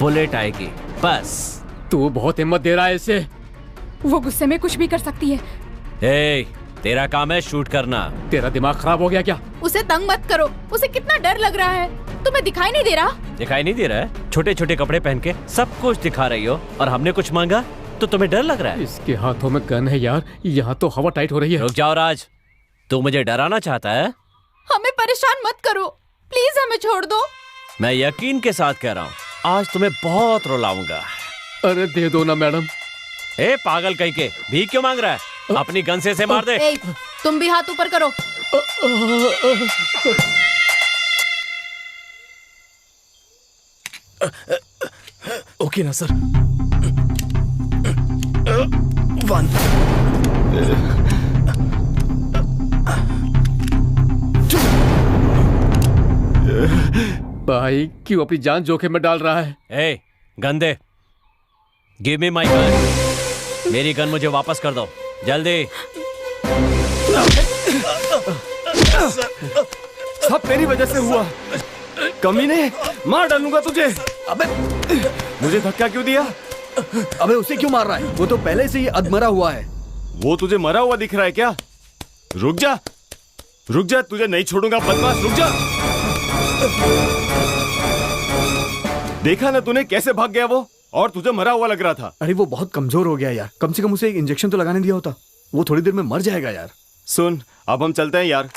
बुलेट आएगी बस। तू बहुत हिम्मत दे रहा है इसे। वो गुस्से में कुछ भी कर सकती है। तेरा काम है शूट करना। तेरा दिमाग खराब हो गया क्या? उसे तंग मत करो, उसे कितना डर लग रहा है। तुम्हें दिखाई नहीं दे रहा? दिखाई नहीं दे रहा है? छोटे छोटे कपड़े पहन के सब कुछ दिखा रही हो और हमने कुछ मांगा तो तुम्हें डर लग रहा है? इसके हाथों में गन है यार, यहाँ तो हवा टाइट हो रही है। रुक जाओ राज, तू मुझे डराना चाहता है? हमें परेशान मत करो, प्लीज हमें छोड़ दो। मैं यकीन के साथ कह रहा हूँ, आज तुम्हें बहुत रुलाऊंगा। अरे दे दो ना मैडम। पागल कहीं के, भीख क्यों मांग रहा है? अपनी गन से इसे मार दे। तुम भी हाथ ऊपर करो। ओके ना सर? 1 भाई क्यों अपनी जान जोखिम में डाल रहा है? Gun they. Give me my gun. मेरी गन मुझे वापस कर दो जल्दी। सब तेरी वजह से हुआ। कमीने, मार डालूंगा तुझे। अबे मुझे धक्का क्यों दिया? अबे उसे क्यों मार रहा है? वो तो पहले से ही अधमरा हुआ है। वो तुझे मरा हुआ दिख रहा है क्या? रुक जा, रुक जा, तुझे नहीं छोड़ूंगा बदमाश, रुक जा। देखा ना तूने कैसे भाग गया वो, और तुझे मरा हुआ लग रहा था। अरे वो बहुत कमजोर हो गया यार, कम से कम उसे एक इंजेक्शन तो लगाने दिया होता। वो थोड़ी देर में मर जाएगा यार। सुन, अब हम चलते हैं यार।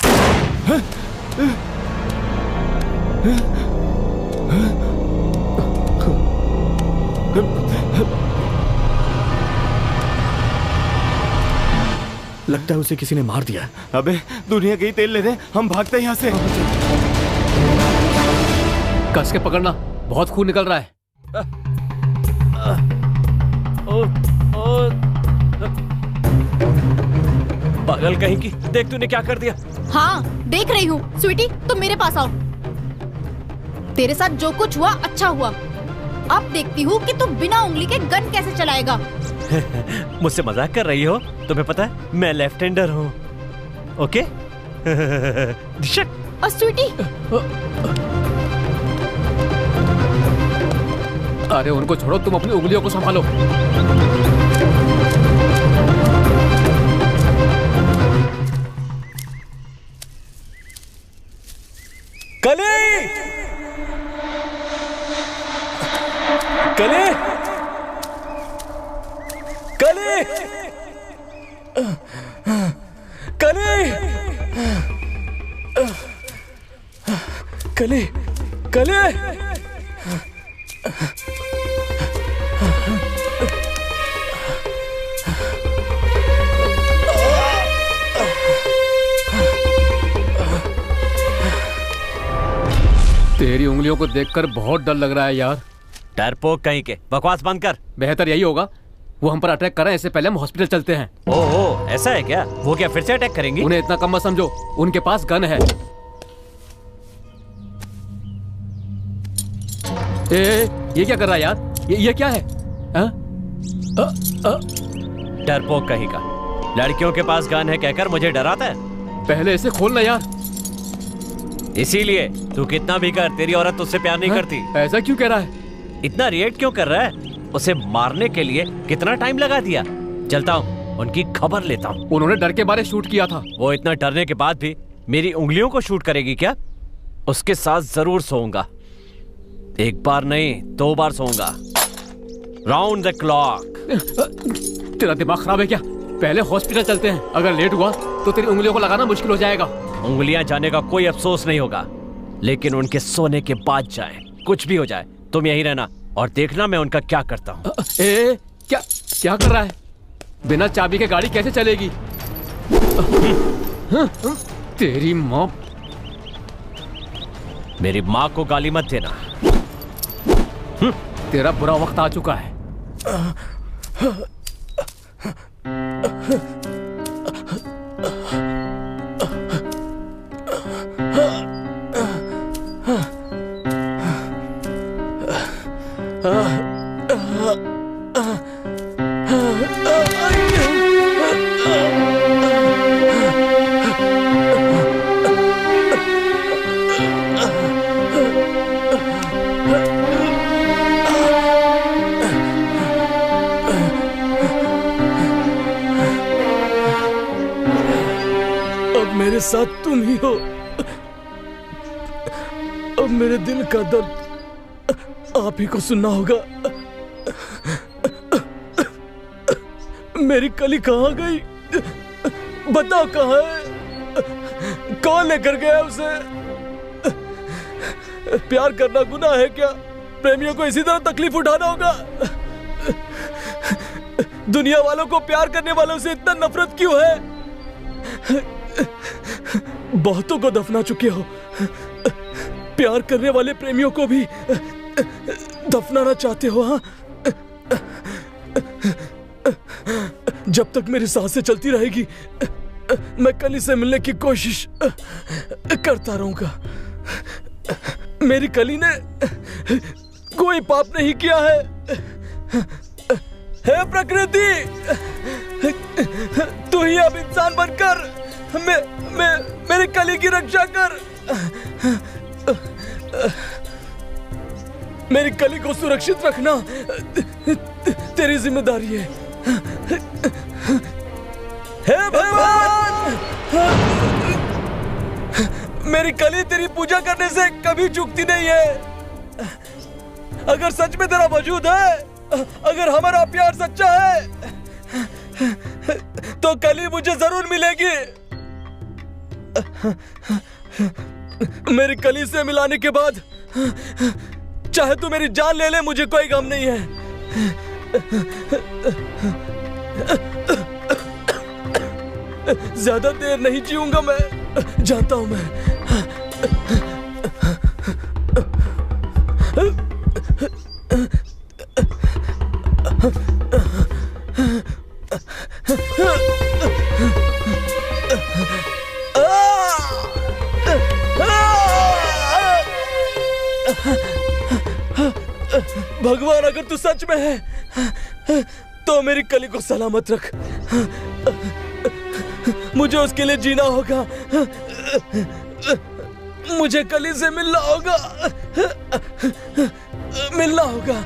लगता है उसे किसी ने मार दिया। अबे दुनिया गई, तेल ले दे, हम भागते हैं यहाँ से। कस के पकड़ना, बहुत खून निकल रहा है। पागल कहीं की, देख तूने क्या कर दिया। हाँ देख रही हूँ। स्वीटी तुम मेरे पास आओ। तेरे साथ जो कुछ हुआ अच्छा हुआ। अब देखती हूँ कि तुम बिना उंगली के गन कैसे चलाएगा। मुझसे मजाक कर रही हो? तुम्हें पता है मैं लेफ्ट हैंडर हूँ। ओके? और स्वीटी, अरे उनको छोड़ो, तुम अपनी उंगलियों को संभालो। कली, कली, कली, कली, कली, कली। तेरी उंगलियों को देखकर बहुत डर लग रहा है यार। डरपोक कहीं के, बकवास बंद कर। बेहतर यही होगा, वो हम पर अटैक कर रहे हैं, इससे पहले हम हॉस्पिटल चलते हैं। ओहो, ऐसा है क्या? वो क्या फिर से अटैक करेंगी? उन्हें इतना कम मत समझो, उनके पास गन है। ये क्या कर रहा है यार? ये क्या है? डरपोक कहीं का, लड़कियों के पास गन है कहकर मुझे डराता है। पहले इसे खोलना यार। इसीलिए तू कितना भी कर, तेरी औरत तुझसे प्यार नहीं करती। ऐसा क्यों कह रहा है? इतना रिएक्ट क्यों कर रहा है? उसे मारने के लिए कितना टाइम लगा दिया। चलता हूँ, उनकी खबर लेता हूँ। उन्होंने डर के मारे शूट किया था। वो इतना डरने के बाद भी मेरी उंगलियों को शूट करेगी क्या? उसके साथ जरूर सोऊंगा। एक बार नहीं, 2 बार सोऊंगा। Round the clock. तेरा दिमाग खराब है क्या? पहले हॉस्पिटल चलते हैं, अगर लेट हुआ तो तेरी उंगलियों को लगाना मुश्किल हो जाएगा। उंगलियां जाने का कोई अफसोस नहीं होगा, लेकिन उनके सोने के बाद जाए, कुछ भी हो जाए, तुम यहीं रहना और देखना मैं उनका क्या करता हूँ। क्या कर रहा है? बिना चाबी के गाड़ी कैसे चलेगी? तेरी माँ। मेरी माँ को गाली मत देना। तेरा बुरा वक्त आ चुका है। मेरे साथ तुम ही हो। अब मेरे दिल का दर्द आप ही को सुनना होगा। मेरी कली कहाँ गई? बताओ कहाँ है? कौन लेकर गया उसे? प्यार करना गुनाह है क्या? प्रेमियों को इसी तरह तकलीफ उठाना होगा? दुनिया वालों को प्यार करने वालों से इतना नफरत क्यों है? बहुतों को दफना चुके हो, प्यार करने वाले प्रेमियों को भी दफनाना चाहते हो? हाँ, जब तक मेरी सांसें चलती रहेगी मैं कली से मिलने की कोशिश करता रहूंगा। मेरी कली ने कोई पाप नहीं किया है। हे प्रकृति, तू ही अब इंसान बनकर मेरी कली की रक्षा कर। मेरी कली को सुरक्षित रखना तेरी जिम्मेदारी है। हे भगवान, मेरी कली तेरी पूजा करने से कभी चूकती नहीं है। अगर सच में तेरा वजूद है, अगर हमारा प्यार सच्चा है, तो कली मुझे जरूर मिलेगी। मेरी कली से मिलाने के बाद चाहे तू मेरी जान ले ले, मुझे कोई गम नहीं है। ज्यादा देर नहीं जीऊंगा मैं, जानता हूं मैं। भगवान, अगर तू सच में है तो मेरी कली को सलामत रख। मुझे उसके लिए जीना होगा। मुझे कली से मिलना होगा, मिलना होगा।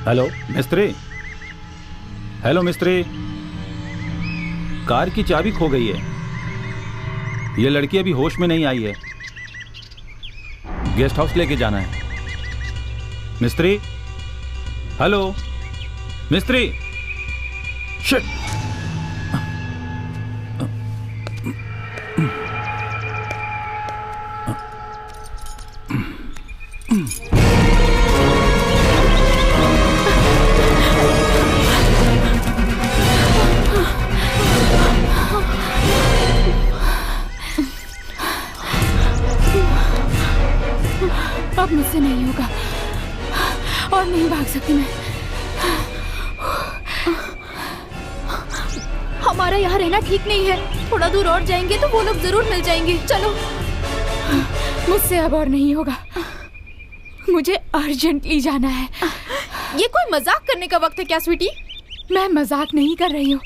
हेलो मिस्त्री। हेलो मिस्त्री, कार की चाबी खो गई है। ये लड़की अभी होश में नहीं आई है। गेस्ट हाउस लेके जाना है। मिस्त्री, हेलो मिस्त्री। शिट। अब मुझसे नहीं होगा और नहीं भाग सकती मैं। हमारा यहाँ रहना ठीक नहीं है। थोड़ा दूर और जाएंगे तो वो लोग जरूर मिल जाएंगे। चलो। मुझसे अब और नहीं होगा। मुझे अर्जेंटली जाना है। ये कोई मजाक करने का वक्त है क्या स्वीटी? मैं मजाक नहीं कर रही हूँ।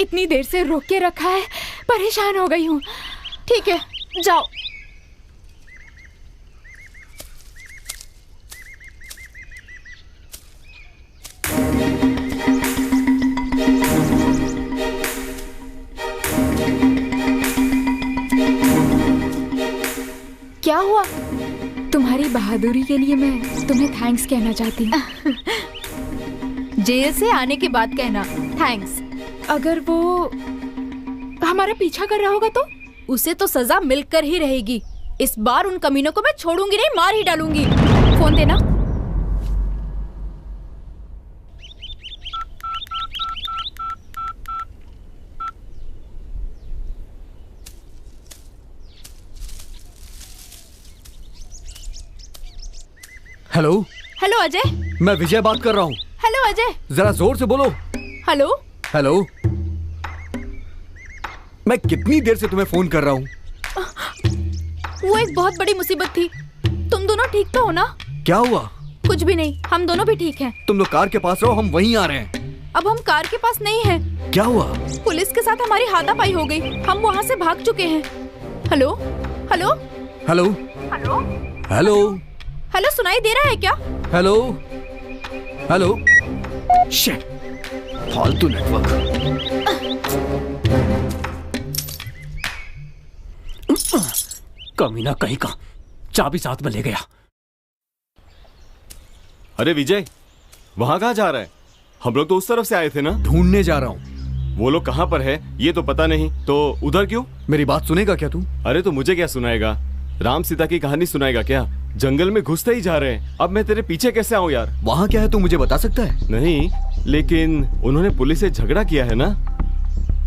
इतनी देर से रोक के रखा है, परेशान हो गई हूँ। ठीक है, जाओ। क्या हुआ? तुम्हारी बहादुरी के लिए मैं तुम्हें थैंक्स कहना चाहती हूँ। जेल से आने के बाद कहना थैंक्स। अगर वो हमारा पीछा कर रहा होगा तो? उसे तो सजा मिलकर ही रहेगी। इस बार उन कमीनों को मैं छोड़ूंगी नहीं, मार ही डालूंगी। फोन देना। हेलो। हेलो अजय। मैं विजय बात कर रहा हूँ। हेलो अजय। जरा जोर से बोलो। हेलो। हेलो। मैं कितनी देर से तुम्हें फोन कर रहा हूँ। वो एक बहुत बड़ी मुसीबत थी। तुम दोनों ठीक तो हो ना? क्या हुआ? कुछ भी नहीं, हम दोनों भी ठीक हैं। तुम लोग कार के पास रहो, हम वहीं आ रहे हैं। अब हम कार के पास नहीं हैं। क्या हुआ? पुलिस के साथ हमारी हाथापाई हो गई। हम वहाँ से भाग चुके हैं। Hello. Hello. Hello. Hello. Hello. Hello, सुनाई दे रहा है क्या? हेलो। हेलो। शिट, फालतू नेटवर्क। कमीना कहीं का, चाबी साथ में ले गया। अरे विजय, वहां कहाँ जा रहा है? हम लोग तो उस तरफ से आए थे ना। ढूंढने जा रहा हूँ। वो लोग कहाँ पर है ये तो पता नहीं, तो उधर क्यों? मेरी बात सुनेगा क्या तू? अरे तो मुझे क्या सुनाएगा? राम सीता की कहानी सुनाएगा क्या? जंगल में घुसते ही जा रहे हैं। अब मैं तेरे पीछे कैसे आऊं यार? वहाँ क्या है तू मुझे बता सकता है? नहीं, लेकिन उन्होंने पुलिस से झगड़ा किया है ना।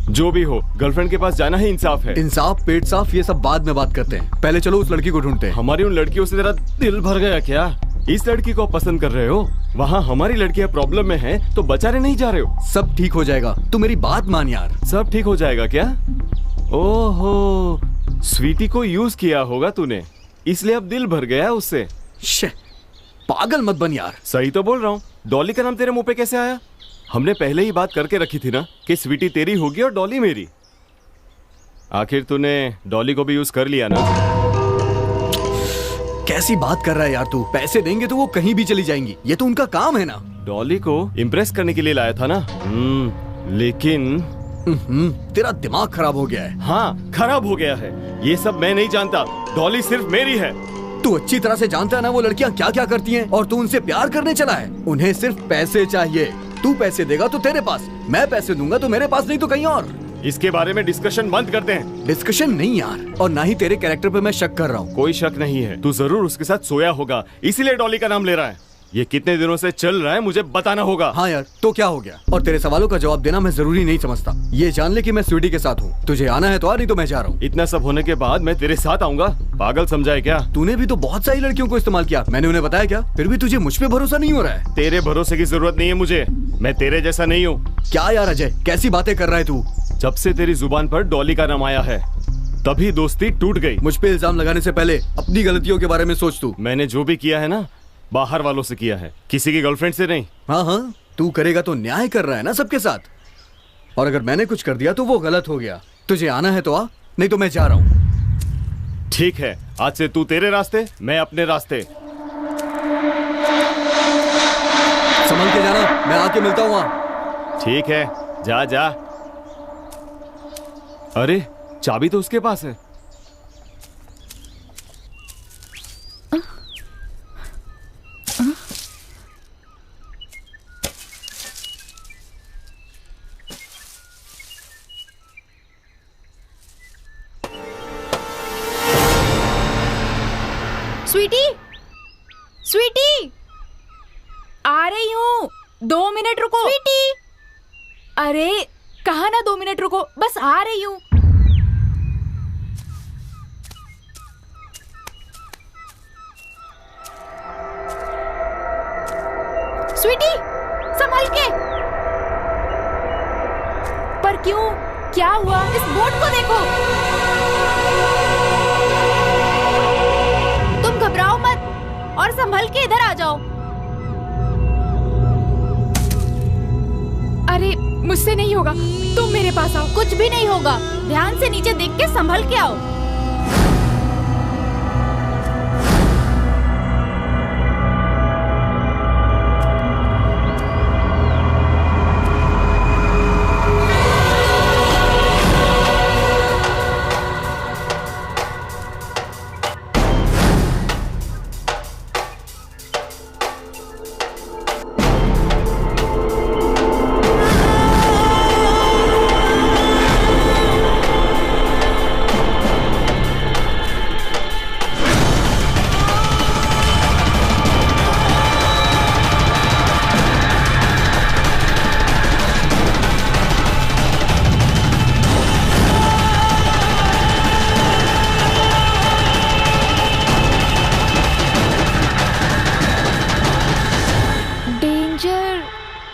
जो भी हो, गर्लफ्रेंड के पास जाना ही इंसाफ है। इंसाफ, पेट साफ, ये सब बाद में बात करते हैं। पहले चलो उस लड़की को ढूंढते हैं। हमारी उन लड़कियों से तेरा दिल भर गया क्या? इस लड़की को पसंद कर रहे हो? वहाँ हमारी लड़कियां प्रॉब्लम में हैं, तो बचाने नहीं जा रहे हो? सब ठीक हो जाएगा, तू मेरी बात मान यार। सब ठीक हो जाएगा क्या? ओहो, स्वीटी को यूज किया होगा तूने, इसलिए अब दिल भर गया उससे। पागल मत बन यार। सही तो बोल रहा हूँ। डॉली का नाम तेरे मुंह पे कैसे आया? हमने पहले ही बात करके रखी थी ना कि स्वीटी तेरी होगी और डॉली मेरी। आखिर तूने डॉली को भी यूज कर लिया ना। कैसी बात कर रहा है यार तू? पैसे देंगे तो वो कहीं भी चली जाएंगी, ये तो उनका काम है ना। डॉली को इम्प्रेस करने के लिए लाया था ना। लेकिन तेरा दिमाग खराब हो गया है। हाँ, खराब हो गया है। ये सब मैं नहीं जानता। डॉली सिर्फ मेरी है। तू अच्छी तरह से जानता है ना वो लड़कियां क्या क्या करती हैं, और तू उनसे प्यार करने चला है। उन्हें सिर्फ पैसे चाहिए। तू पैसे देगा तो तेरे पास, मैं पैसे दूंगा तो मेरे पास, नहीं तो कहीं और। इसके बारे में डिस्कशन बंद करते हैं। डिस्कशन नहीं यार, और ना ही तेरे कैरेक्टर पे मैं शक कर रहा हूँ। कोई शक नहीं है, तू जरूर उसके साथ सोया होगा, इसीलिए डॉली का नाम ले रहा है। ये कितने दिनों से चल रहा है मुझे बताना होगा। हाँ यार, तो क्या हो गया? और तेरे सवालों का जवाब देना मैं जरूरी नहीं समझता। ये जान ले कि मैं स्वीटी के साथ हूँ। तुझे आना है तो आ, नहीं तो मैं जा रहा हूँ। इतना सब होने के बाद मैं तेरे साथ आऊंगा? पागल समझा है क्या? तूने भी तो बहुत सारी लड़कियों को इस्तेमाल किया, मैंने उन्हें बताया क्या? फिर भी तुझे मुझ पे भरोसा नहीं हो रहा है। तेरे भरोसे की जरूरत नहीं है मुझे, मैं तेरे जैसा नहीं हूँ। क्या यार अजय, कैसी बातें कर रहा है तू? जब से तेरी जुबान पर डॉली का नाम आया है तभी दोस्ती टूट गई। मुझ पे इल्जाम लगाने से पहले अपनी गलतियों के बारे में सोच तू। मैंने जो भी किया है ना, बाहर वालों से किया है, किसी की गर्लफ्रेंड से नहीं। हाँ हाँ, तू करेगा तो न्याय कर रहा है ना सबके साथ। और अगर मैंने कुछ कर दिया तो वो गलत हो गया। तुझे आना है तो आ, नहीं तो मैं जा रहा हूँ। ठीक है, आज से तू तेरे रास्ते, मैं अपने रास्ते। संभल के जाना, मैं आके मिलता हूँ वहाँ। ठीक है, जा जा। अरे चाबी तो उसके पास है। स्वीटी, स्वीटी, आ रही हूँ। 2 मिनट रुको। स्वीटी, अरे कहा ना 2 मिनट रुको, बस आ रही हूँ। स्वीटी, संभल के। पर क्यों? क्या हुआ? इस बोट को देखो। तुम घबराओ मत और संभल के इधर आ जाओ। अरे मुझसे नहीं होगा, तुम मेरे पास आओ। कुछ भी नहीं होगा, ध्यान से नीचे देख के संभल के आओ।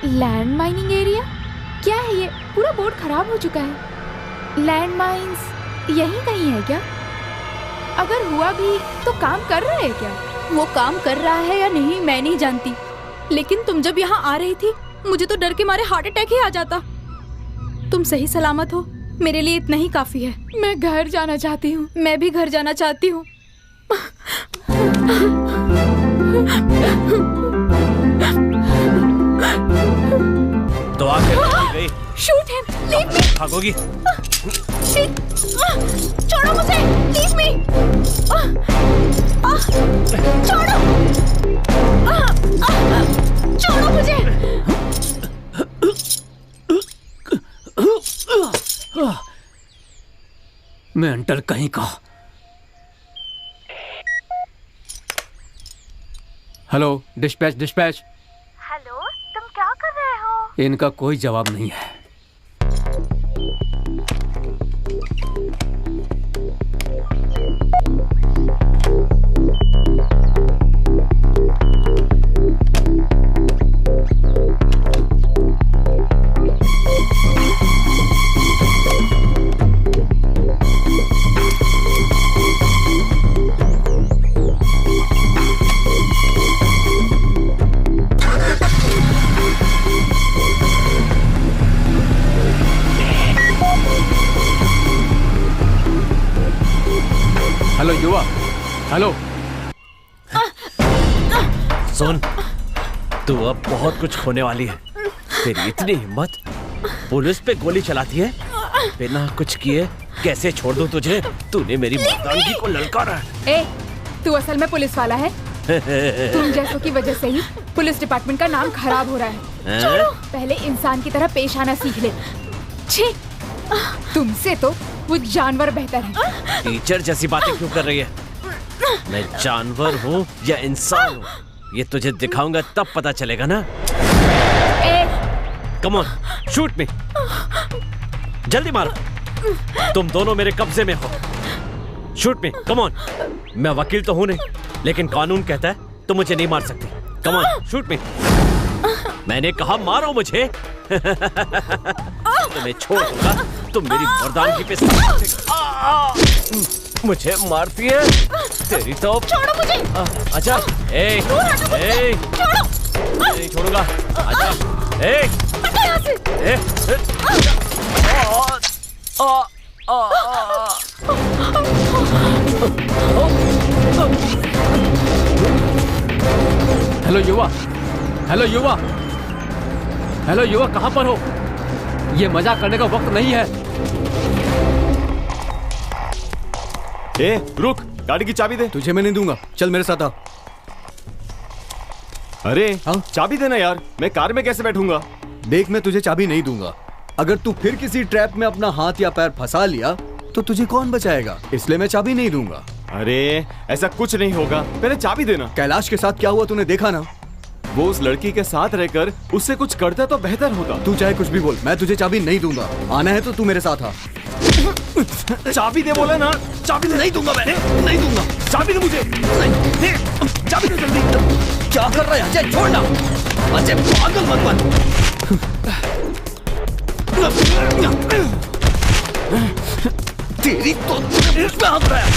Land mining area? क्या है ये? पूरा बोर्ड खराब हो चुका है। लैंड माइंस यहीं कहीं है क्या? अगर हुआ भी तो काम कर रहा है क्या? वो काम कर रहा है या नहीं मैं नहीं जानती, लेकिन तुम जब यहाँ आ रही थी मुझे तो डर के मारे हार्ट अटैक ही आ जाता। तुम सही सलामत हो, मेरे लिए इतना ही काफी है। मैं घर जाना चाहती हूँ। मैं भी घर जाना चाहती हूँ। तो आखिर गई। Shoot him, leave me. भागोगी? छोड़ो मुझे, लीव मी। छोड़ो, छोड़ो मुझे। मेंटल कहीं का। Hello, dispatch dispatch. हेलो, तुम क्या कर रहे हो? इनका कोई जवाब नहीं है। हेलो युवा, हेलो। सुन, तू अब बहुत कुछ होने वाली है। तेरी इतनी हिम्मत, पुलिस पे गोली चलाती है बिना कुछ किए। कैसे छोड़ दूं तुझे? तूने मेरी मर्दानगी को ललकारा है। ए, तू असल में पुलिस वाला है। तुम जैसों की वजह से ही पुलिस डिपार्टमेंट का नाम खराब हो रहा है। छोड़ो, पहले इंसान की तरह पेश आना सीख ले। छी, तुमसे तो वो जानवर बेहतर है। टीचर जैसी बातें क्यों कर रही है? मैं जानवर हूँ या इंसान हूँ, ये तुझे दिखाऊंगा तब पता चलेगा ना। कम ऑन, शूट मी। जल्दी मारो। तुम दोनों मेरे कब्जे में हो। Shoot me, come on. मैं वकील तो हूँ नहीं, लेकिन कानून कहता है तो मुझे नहीं मार सकती। कम ऑन, शूट मी। मैंने कहा मारो मुझे। तुम्हें छोड़ दूंगा, तुम मेरी मर्दानगी पे मुझे मारती है। तेरी तो छोड़ो मुझे। अच्छा, नहीं छोड़ूंगा। अच्छा, हटो यहाँ से। हेलो युवा, हेलो युवा, हेलो युवक, कहाँ पर हो? ये मजाक करने का वक्त नहीं है। ए, रुक, गाड़ी की चाबी दे। तुझे मैं नहीं दूंगा, चल मेरे साथ आ। अरे हाँ? चाबी देना यार, मैं कार में कैसे बैठूंगा? देख, मैं तुझे चाबी नहीं दूंगा। अगर तू फिर किसी ट्रैप में अपना हाथ या पैर फंसा लिया तो तुझे कौन बचाएगा? इसलिए मैं चाबी नहीं दूंगा। अरे ऐसा कुछ नहीं होगा, पहले चाबी देना। कैलाश के साथ क्या हुआ तूने देखा ना? वो उस लड़की के साथ रहकर उससे कुछ करता तो बेहतर होता। तू चाहे कुछ भी बोल, मैं तुझे चाबी नहीं दूंगा। आना है तो तू मेरे साथ आ। चाबी दे बोला ना, चाबी दे। नहीं दूंगा, मैं नहीं दूंगा। चाबी दे मुझे, दे, चाबी दे जल्दी। क्या कर रहा है अजय? छोड़ना अजय, पागल मत बन। तेरी तो उसमें हाथ रहा है।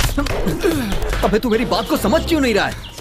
अबे तू मेरी बात को समझ क्यों नहीं रहा है?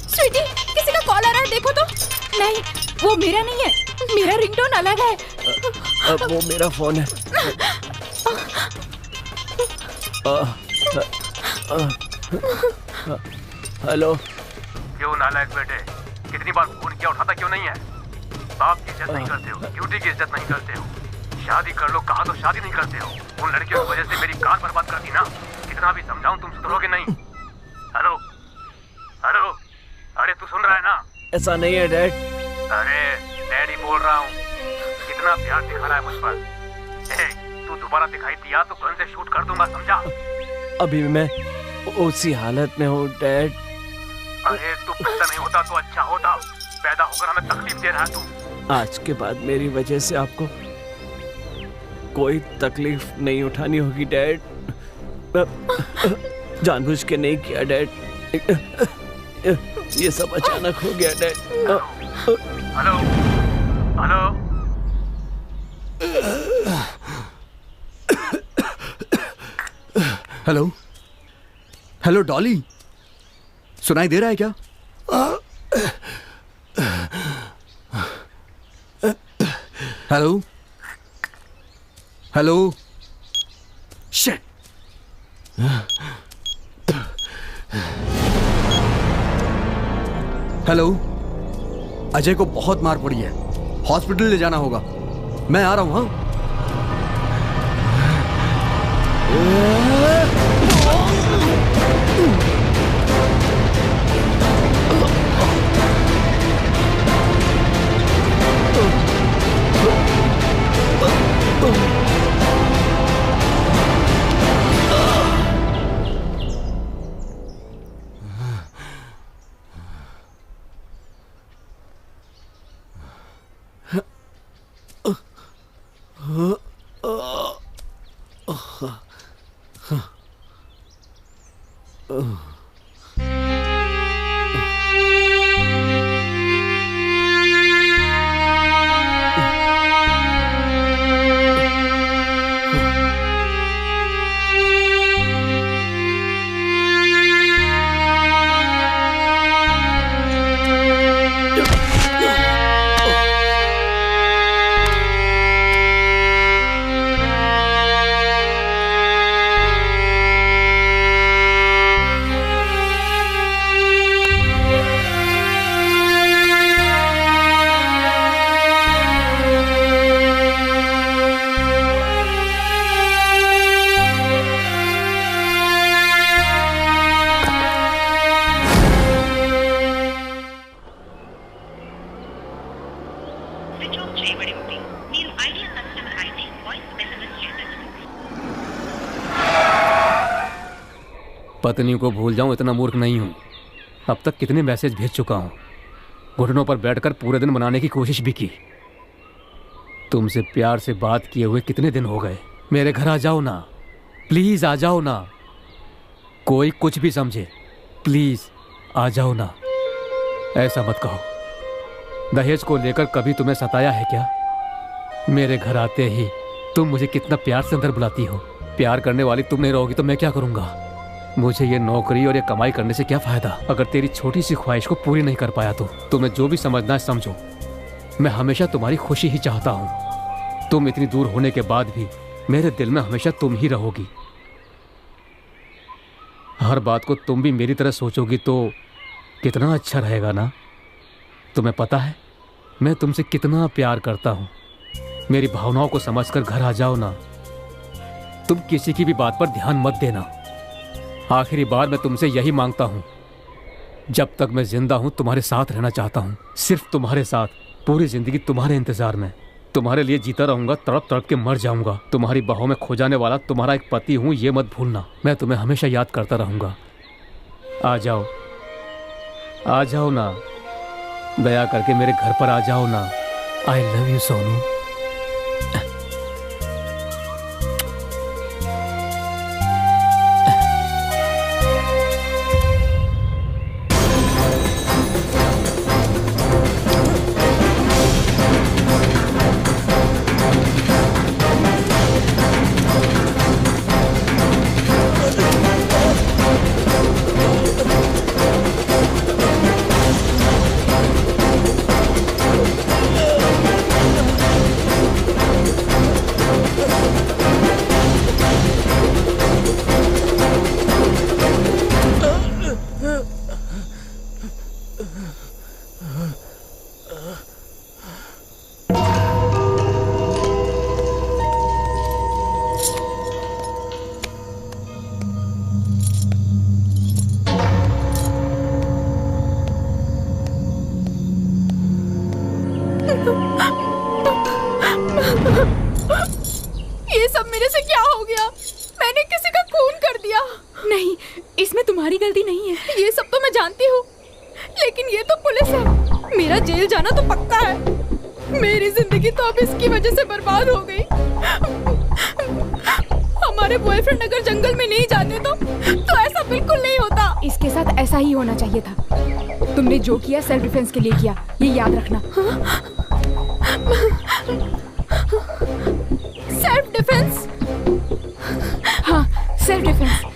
स्वीटी, किसी का कॉल आ रहा है, देखो तो। नहीं, वो मेरा नहीं है, मेरा रिंगटोन अलग है। अब वो मेरा फोन है। हेलो। क्यों नालायक बेटे, कितनी बार फोन किया, उठाता क्यों नहीं है? बाप की इज्जत नहीं करते हो, ड्यूटी की इज्जत नहीं करते हो। शादी कर लो कहा तो शादी नहीं करते हो। उन लड़कियों की वजह से मेरी कार बर्बाद कर दी ना। कितना भी समझाऊं तुम सुधरोगे नहीं। हेलो हेलो, अरे तू सुन रहा है ना? ऐसा नहीं है डैड। अरे डैडी बोल रहा हूँ। कितना प्यार दिखा रहा है मुझ पर। तू दोबारा दिखाई दिया तो गन से शूट कर दूंगा, समझा? अभी मैं उसी हालत में हूँ डैड। अरे तू पैदा नहीं होता तो अच्छा होता। पैदा होकर हमें तकलीफ दे रहा है तू। आज के बाद मेरी वजह से आपको कोई तकलीफ नहीं उठानी होगी डैड। जानबूझ के नहीं किया डैड, ये सब अचानक हो गया dad. Hello hello. Hello hello Dolly, सुनाई दे रहा है क्या? Hello hello. Shit. Hello, Ajay को बहुत मार पड़ी है, हॉस्पिटल ले जाना होगा। मैं आ रहा हूं। हाँ, पत्नी को भूल जाऊं इतना मूर्ख नहीं हूं। अब तक कितने मैसेज भेज चुका हूं। घुटनों पर बैठकर पूरे दिन मनाने की कोशिश भी की, तुमसे प्यार से बात किए हुए कितने दिन हो गए। मेरे घर आ जाओ ना, प्लीज आ जाओ ना। कोई कुछ भी समझे, प्लीज आ जाओ ना। ऐसा मत कहो। दहेज को लेकर कभी तुम्हें सताया है क्या? मेरे घर आते ही तुम मुझे कितना प्यार से अंदर बुलाती हो। प्यार करने वाली तुम नहीं रहोगी तो मैं क्या करूंगा? मुझे ये नौकरी और ये कमाई करने से क्या फायदा अगर तेरी छोटी सी ख्वाहिश को पूरी नहीं कर पाया तो? तुम्हें जो भी समझना है समझो। मैं हमेशा तुम्हारी खुशी ही चाहता हूं। तुम इतनी दूर होने के बाद भी मेरे दिल में हमेशा तुम ही रहोगी। हर बात को तुम भी मेरी तरह सोचोगी तो कितना अच्छा रहेगा ना। तुम्हें पता है मैं तुमसे कितना प्यार करता हूं। मेरी भावनाओं को समझकर घर आ जाओ ना। तुम किसी की भी बात पर ध्यान मत देना। आखिरी बार मैं तुमसे यही मांगता हूं। जब तक मैं जिंदा हूं तुम्हारे साथ रहना चाहता हूं, सिर्फ तुम्हारे साथ। पूरी जिंदगी तुम्हारे इंतजार में, तुम्हारे लिए जीता रहूंगा, तड़प तड़प के मर जाऊंगा। तुम्हारी बाहों में खो जाने वाला तुम्हारा एक पति हूं, ये मत भूलना। मैं तुम्हें हमेशा याद करता रहूंगा। आ जाओ, आ जाओ ना। दया करके मेरे घर पर आ जाओ ना। I love you Sonu. ये सब मेरे से क्या हो गया? मैंने किसी का खून कर दिया। नहीं, इसमें तुम्हारी गलती नहीं है। ये सब तो मैं जानती हूँ, लेकिन ये तो पुलिस है। मेरा जेल जाना तो पक्का है। मेरी जिंदगी तो अब इसकी वजह से बर्बाद हो गई। हमारे बॉयफ्रेंड अगर जंगल में नहीं जाते तो ऐसा बिल्कुल नहीं होता। इसके साथ ऐसा ही होना चाहिए था। तुमने जो किया सेल्फ डिफेंस के लिए किया, ये याद रखना। Self defence? हाँ, सेल्फ डिफेंस।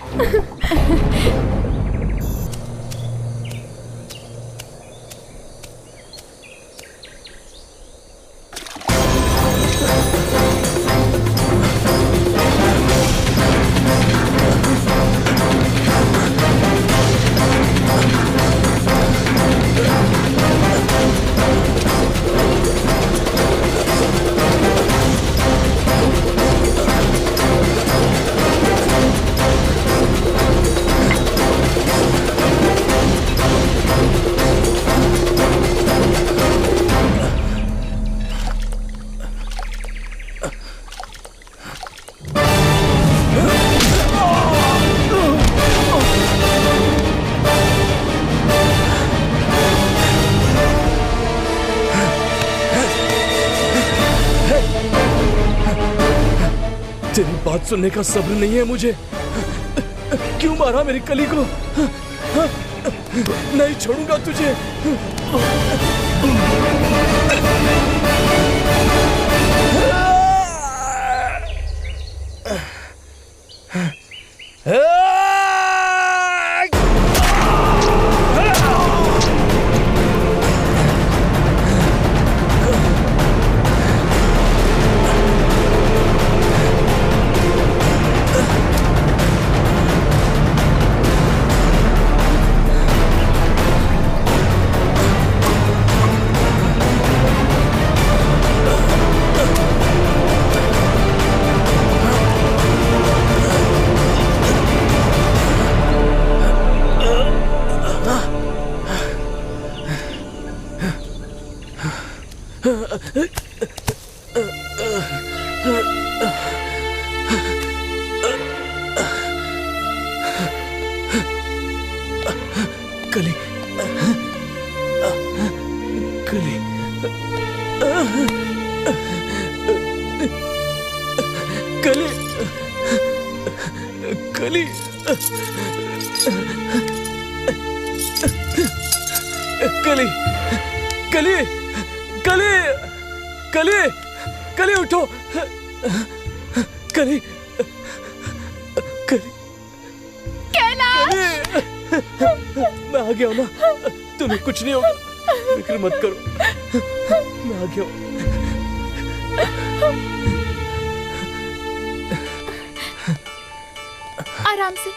तेरी बात सुनने का सब्र नहीं है मुझे। क्यों मारा मेरी कली को? नहीं छोड़ूंगा तुझे। कली, कली, कली कली कली कली कली कली उठो कली कली कैलाश मैं आ गया हूं ना, तुम्हें कुछ नहीं होगा, फिक्र मत करो, मैं आ गया हूं। आराम से।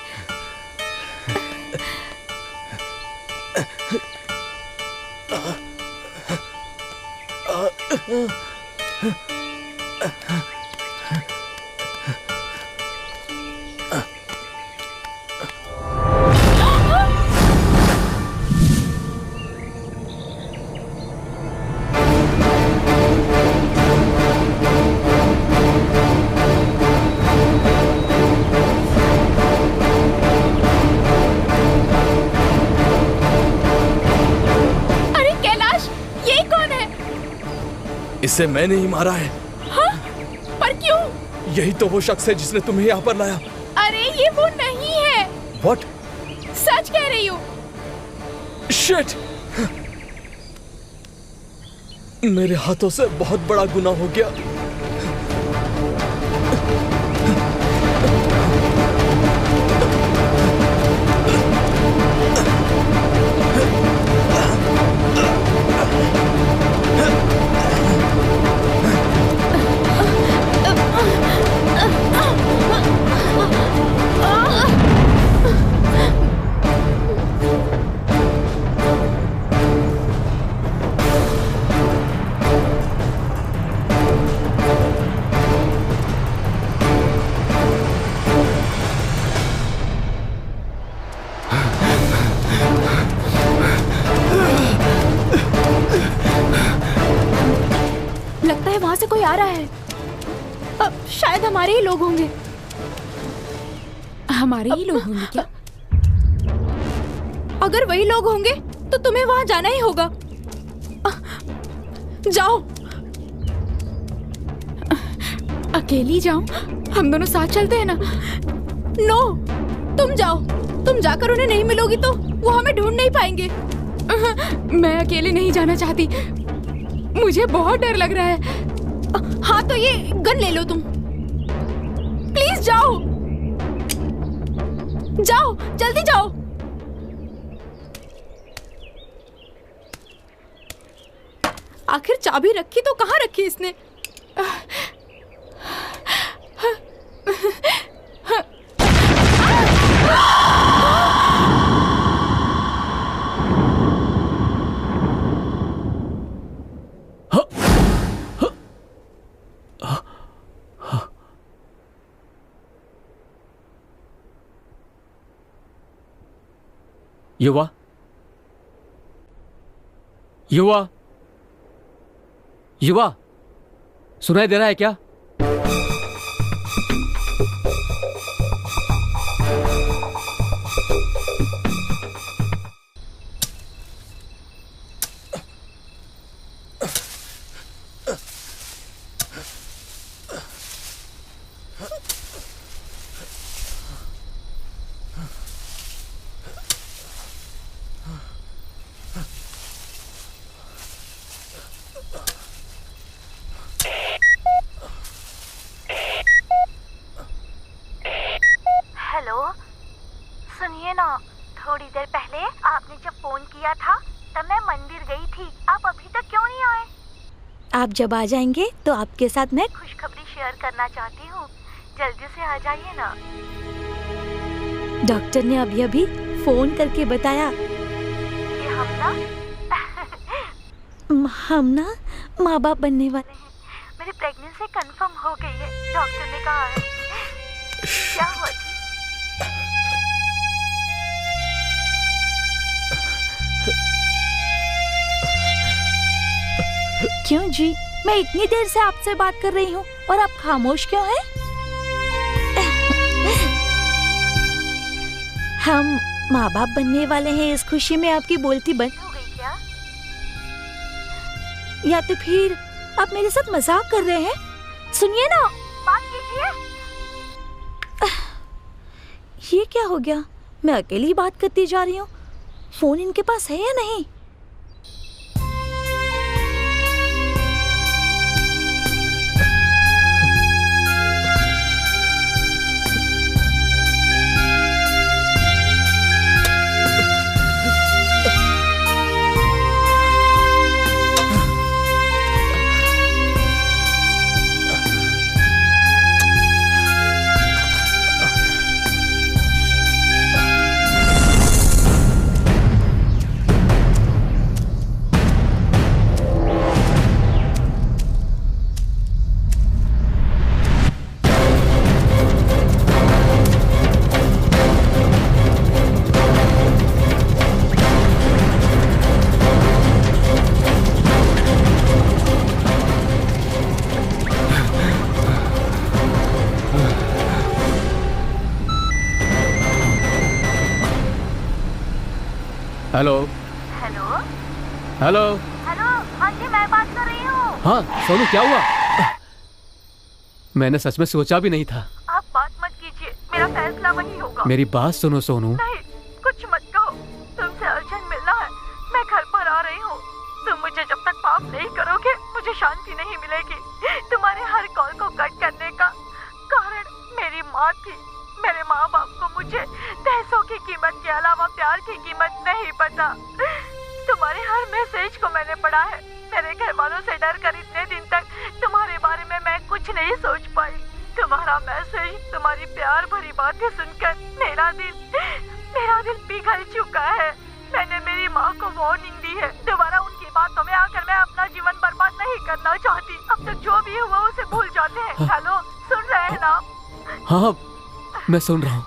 इसे मैंने ही मारा है। हाँ? पर क्यों? यही तो वो शख्स है जिसने तुम्हें यहाँ पर लाया। अरे ये वो नहीं है। What? सच कह रही हूँ। Shit! मेरे हाथों से बहुत बड़ा गुनाह हो गया। लगता है वहां से कोई आ रहा है। शायद हमारे ही लोग होंगे। हमारे ही लोग होंगे क्या? अगर वही लोग होंगे तो तुम्हें वहां जाना ही होगा। जाओ। अकेली जाऊं? हम दोनों साथ चलते हैं ना? नो, तुम जाओ। तुम जाकर उन्हें नहीं मिलोगी तो वो हमें ढूंढ नहीं पाएंगे। मैं अकेले नहीं जाना चाहती, मुझे बहुत डर लग रहा है। हाँ तो ये गन ले लो तुम। प्लीज जाओ, जाओ, जल्दी जाओ। आखिर चाबी रखी तो कहाँ रखी इसने? युवा, युवा, युवा, सुनाई दे रहा है क्या? सुनिए ना, थोड़ी देर पहले आपने जब फोन किया था तब मैं मंदिर गई थी। आप अभी तक क्यों नहीं आए? आप जब आ जाएंगे तो आपके साथ मैं खुशखबरी शेयर करना चाहती हूँ, जल्दी से आ जाइए ना। डॉक्टर ने अभी फोन करके बताया कि हम ना माँ बाप बनने वाले हैं। मेरी प्रेगनेंसी कंफर्म हो गई है, डॉक्टर ने कहा है। क्या हुआ जी? क्यों जी, मैं इतनी देर से आपसे बात कर रही हूँ और आप खामोश क्यों हैं? हम माँ बाप बनने वाले हैं, इस खुशी में आपकी बोलती बंद हो गई क्या? या तो फिर आप मेरे साथ मजाक कर रहे हैं? सुनिए ना, बात कीजिए। ये क्या हो गया? मैं अकेली बात करती जा रही हूँ। फोन इनके पास है या नहीं? Hello hello hello. हेलो, हाँ जी मैं बात कर रही हूँ। हाँ सोनू, क्या हुआ? मैंने सच में सोचा भी नहीं था। आप बात मत कीजिए, मेरा फैसला वही होगा। मेरी बात सुनो सोनू। नहीं, कुछ मत कहो। तुमसे अर्जेंट मिलना है। मैं घर पर आ रही हूँ। तुम मुझे जब तक माफ नहीं करोगे मुझे शांति नहीं मिलेगी। तुम्हारे हर कॉल को कट करने का कारण मेरी माँ थी। मेरे माँ बाप को मुझे पैसों की कीमत के अलावा प्यार की कीमत नहीं पता। तुम्हारे हर मैसेज को मैंने पढ़ा है। मेरे घर वालों से डर कर इतने दिन तक तुम्हारे बारे में मैं कुछ नहीं सोच पाई। तुम्हारा मैसेज, तुम्हारी प्यार भरी बातें सुनकर मेरा दिल पिघल चुका है। मैंने मेरी माँ को वार्निंग दी है। दोबारा उनकी बातों में आकर मैं अपना जीवन बर्बाद नहीं करना चाहती। अब तक जो भी हुआ उसे भूल जाते हैं। हेलो, सुन रहे हैं ना? हाँ मैं सुन रहा हूँ।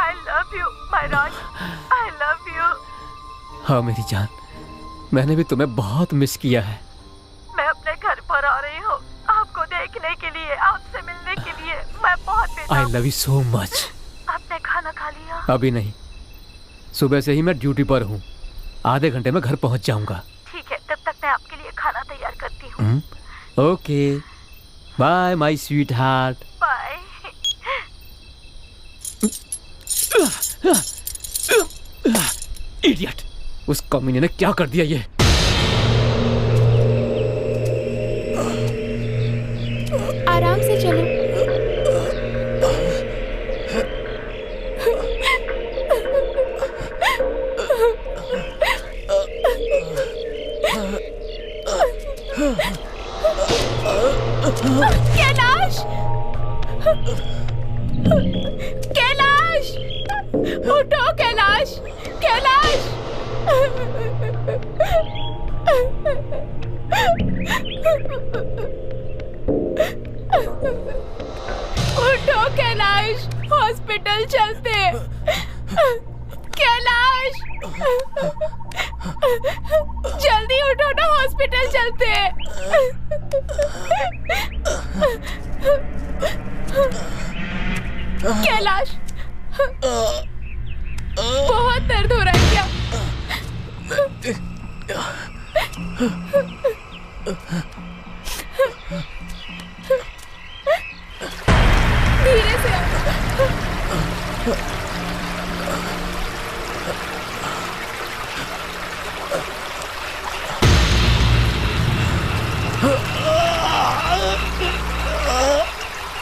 I love you, my Raj. I love you. हाँ मेरी जान, मैंने भी तुम्हें बहुत मिस किया है। मैं अपने घर पर आ रही हूँ आपको देखने के लिए, आपसे मिलने के लिए। मैं बहुत I love you so much. आपने खाना खा लिया? अभी नहीं, सुबह से ही मैं ड्यूटी पर हूँ। आधे घंटे में घर पहुँच जाऊंगा। ठीक है, तब तक मैं आपके लिए खाना तैयार करती हूँ। Okay, bye my sweetheart. Bye. Idiot, उस कमीने ने क्या कर दिया ये? आराम से चलो। कैलाश! कैलाश! उठो कैलाश! कैलाश! उठो कैलाश, हॉस्पिटल चलते। कैलाश, जल्दी उठो ना, हॉस्पिटल चलते। कैलाश, बहुत दर्द हो रहा है क्या? धीरे से।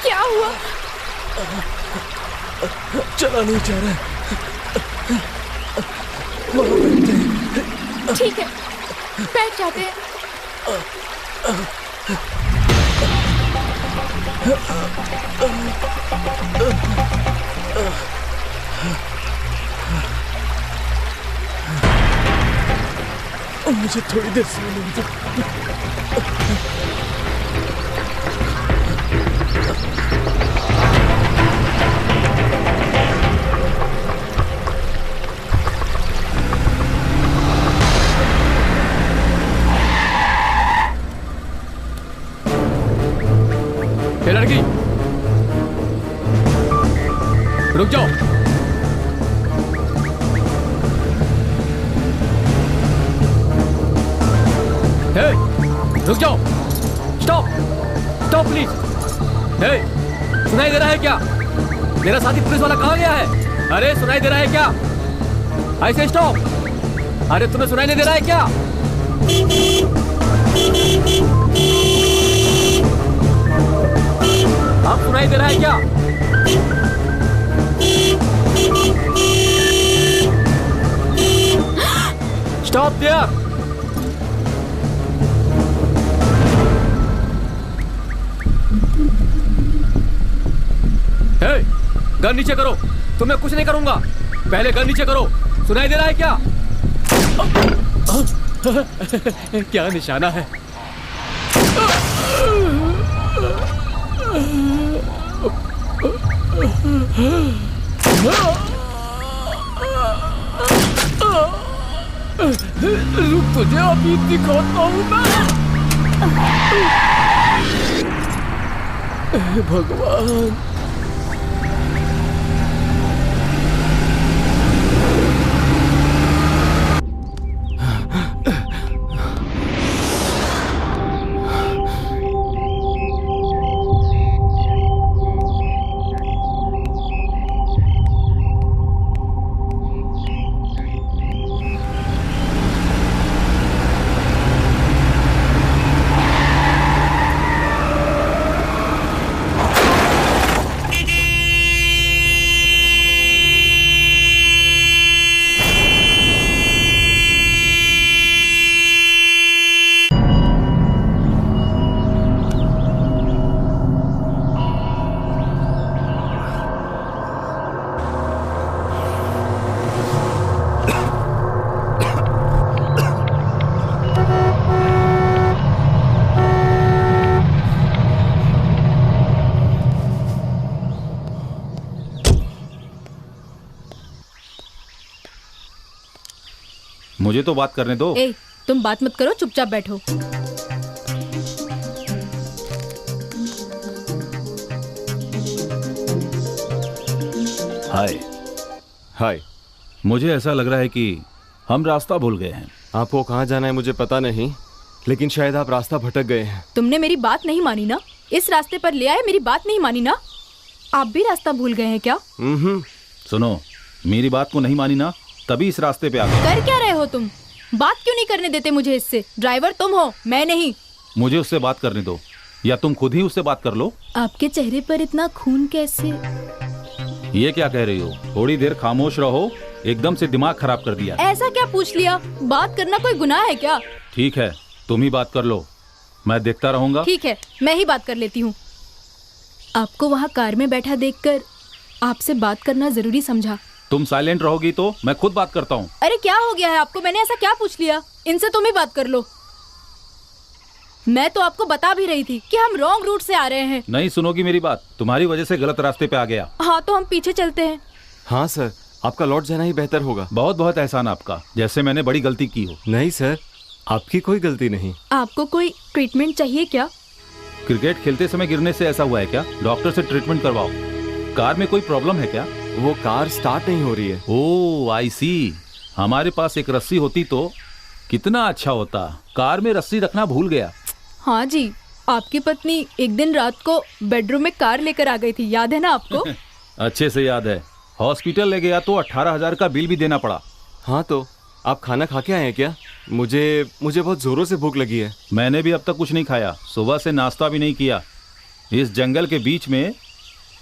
क्या हुआ? चला नहीं जा रहा है। वहाँ बैठते हैं। ठीक है, बैठ जाते हैं। मुझे थोड़ी देर सोने दो। लड़की, रुक जाओ। हे, रुक जाओ। Stop, stop please. हे, सुनाई दे रहा है क्या? मेरा साथी पुलिस वाला कहाँ गया है? अरे सुनाई दे रहा है क्या? ऐसे स्टॉप। अरे तुम्हें सुनाई नहीं दे रहा है क्या? अब सुनाई दे रहा है क्या? Stop there. हे, गन नीचे करो। तुम्हें कुछ नहीं करूंगा। पहले गन नीचे करो। सुनाई दे रहा है क्या? क्या निशाना है? रुक, तुझे अभी दिखाता हूं मैं। भगवान, मुझे तो बात करने दो। ए, तुम बात मत करो, चुपचाप बैठो। हाय। हाय। मुझे ऐसा लग रहा है कि हम रास्ता भूल गए हैं। आपको कहाँ जाना है मुझे पता नहीं, लेकिन शायद आप रास्ता भटक गए हैं। तुमने मेरी बात नहीं मानी ना? इस रास्ते पर ले आए, मेरी बात नहीं मानी ना? आप भी रास्ता भूल गए हैं क्या? सुनो, मेरी बात को नहीं मानी ना, तभी इस रास्ते पे आ गए। कर क्या रहे हो तुम? बात क्यों नहीं करने देते मुझे इससे? ड्राइवर तुम हो, मैं नहीं। मुझे उससे बात करने दो, या तुम खुद ही उससे बात कर लो। आपके चेहरे पर इतना खून कैसे? ये क्या कह रही हो? थोड़ी देर खामोश रहो, एकदम से दिमाग खराब कर दिया। ऐसा क्या पूछ लिया? बात करना कोई गुनाह है क्या? ठीक है, तुम ही बात कर लो, मैं देखता रहूंगा। ठीक है, मैं ही बात कर लेती हूँ। आपको वहाँ कार में बैठा देखकर आपसे बात करना जरूरी समझा। तुम साइलेंट रहोगी तो मैं खुद बात करता हूँ। अरे क्या हो गया है आपको? मैंने ऐसा क्या पूछ लिया? इनसे तुम ही बात कर लो। मैं तो आपको बता भी रही थी कि हम रॉन्ग रूट से आ रहे हैं। नहीं सुनोगी मेरी बात, तुम्हारी वजह से गलत रास्ते पे आ गया। हाँ तो हम पीछे चलते हैं। हाँ सर, आपका लौट जाना ही बेहतर होगा। बहुत बहुत एहसान आपका, जैसे मैंने बड़ी गलती की हो। नहीं सर, आपकी कोई गलती नहीं। आपको कोई ट्रीटमेंट चाहिए क्या? क्रिकेट खेलते समय गिरने से ऐसा हुआ है क्या? डॉक्टर से ट्रीटमेंट करवाओ। कार में कोई प्रॉब्लम है क्या? वो कार स्टार्ट नहीं हो रही है। ओह आई सी। हमारे पास एक रस्सी होती तो कितना अच्छा होता। कार में रस्सी रखना भूल गया। हाँ जी, आपकी पत्नी एक दिन रात को बेडरूम में कार लेकर आ गई थी, याद है ना आपको? अच्छे से याद है। हॉस्पिटल ले गया तो 18,000 का बिल भी देना पड़ा। हाँ तो आप खाना खा के आए हैं क्या? मुझे बहुत जोरों से भूख लगी है। मैंने भी अब तक कुछ नहीं खाया, सुबह से नाश्ता भी नहीं किया। इस जंगल के बीच में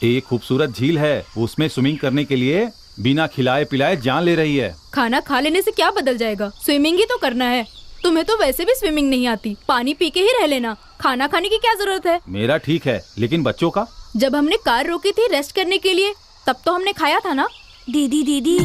एक खूबसूरत झील है, उसमें स्विमिंग करने के लिए बिना खिलाए पिलाए जान ले रही है। खाना खा लेने से क्या बदल जाएगा? स्विमिंग ही तो करना है। तुम्हें तो वैसे भी स्विमिंग नहीं आती, पानी पी के ही रह लेना। खाना खाने की क्या जरूरत है? मेरा ठीक है, लेकिन बच्चों का? जब हमने कार रोकी थी रेस्ट करने के लिए, तब तो हमने खाया था ना। दीदी,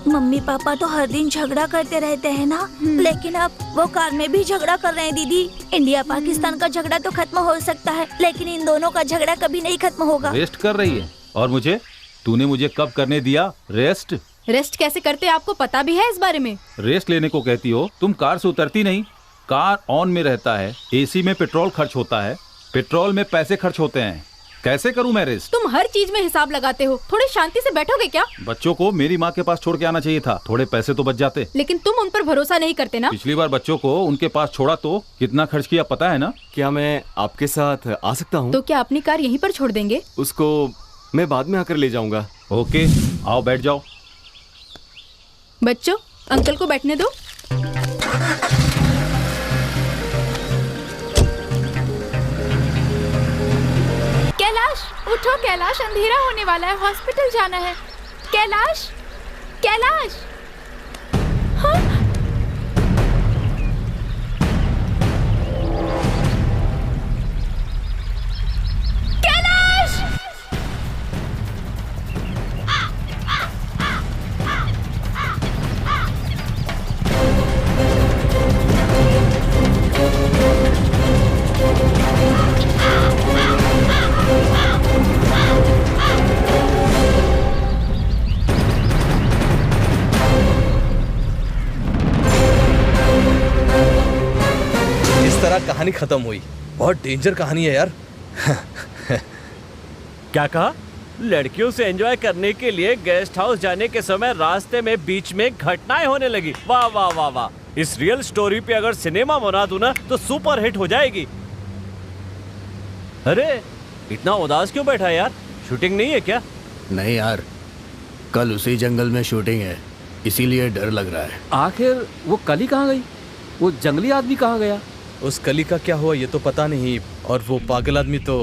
मम्मी पापा तो हर दिन झगड़ा करते रहते हैं ना, लेकिन अब वो कार में भी झगड़ा कर रहे हैं दीदी। इंडिया पाकिस्तान का झगड़ा तो खत्म हो सकता है, लेकिन इन दोनों का झगड़ा कभी नहीं खत्म होगा। रेस्ट कर रही है, और मुझे? तूने मुझे कब करने दिया रेस्ट? रेस्ट कैसे करते हैं आपको पता भी है इस बारे में? रेस्ट लेने को कहती हो? तुम कार से उतरती नहीं। कार ऑन में रहता है, एसी में पेट्रोल खर्च होता है, पेट्रोल में पैसे खर्च होते हैं। कैसे करूं मैं रेस्ट? तुम हर चीज में हिसाब लगाते हो। थोड़ी शांति से बैठोगे क्या? बच्चों को मेरी माँ के पास छोड़ के आना चाहिए था, थोड़े पैसे तो बच जाते। लेकिन तुम उन पर भरोसा नहीं करते ना। पिछली बार बच्चों को उनके पास छोड़ा तो कितना खर्च किया पता है ना? क्या मैं आपके साथ आ सकता हूँ? तो क्या अपनी कार यहीं पर छोड़ देंगे? उसको मैं बाद में आकर ले जाऊंगा। ओके, आओ बैठ जाओ। बच्चों, अंकल को बैठने दो। कैलाश, उठो कैलाश, अंधेरा होने वाला है, हॉस्पिटल जाना है। कैलाश, कैलाश। हाँ? कैलाश! इस तरह कहानी खत्म हुई। बहुत डेंजर कहानी है यार। क्या कहा? लड़कियों से एंजॉय करने के लिए गेस्ट हाउस जाने के समय रास्ते में बीच में घटनाएं होने लगी। वाह वाह वाह वाह। इस रियल स्टोरी पे अगर सिनेमा बना दूं ना तो सुपर हिट हो जाएगी। अरे इतना उदास क्यों बैठा यार? शूटिंग नहीं है क्या? नहीं यार, कल उसी जंगल में शूटिंग है, इसीलिए डर लग रहा है। आखिर वो कली कहाँ गई? वो जंगली आदमी कहाँ गया? उस कली का क्या हुआ ये तो पता नहीं, और वो पागल आदमी तो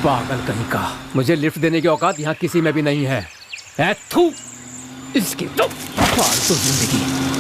पागल कहीं का। मुझे लिफ्ट देने की औकात यहाँ किसी में भी नहीं है। थू, इसकी तो फालतू जिंदगी।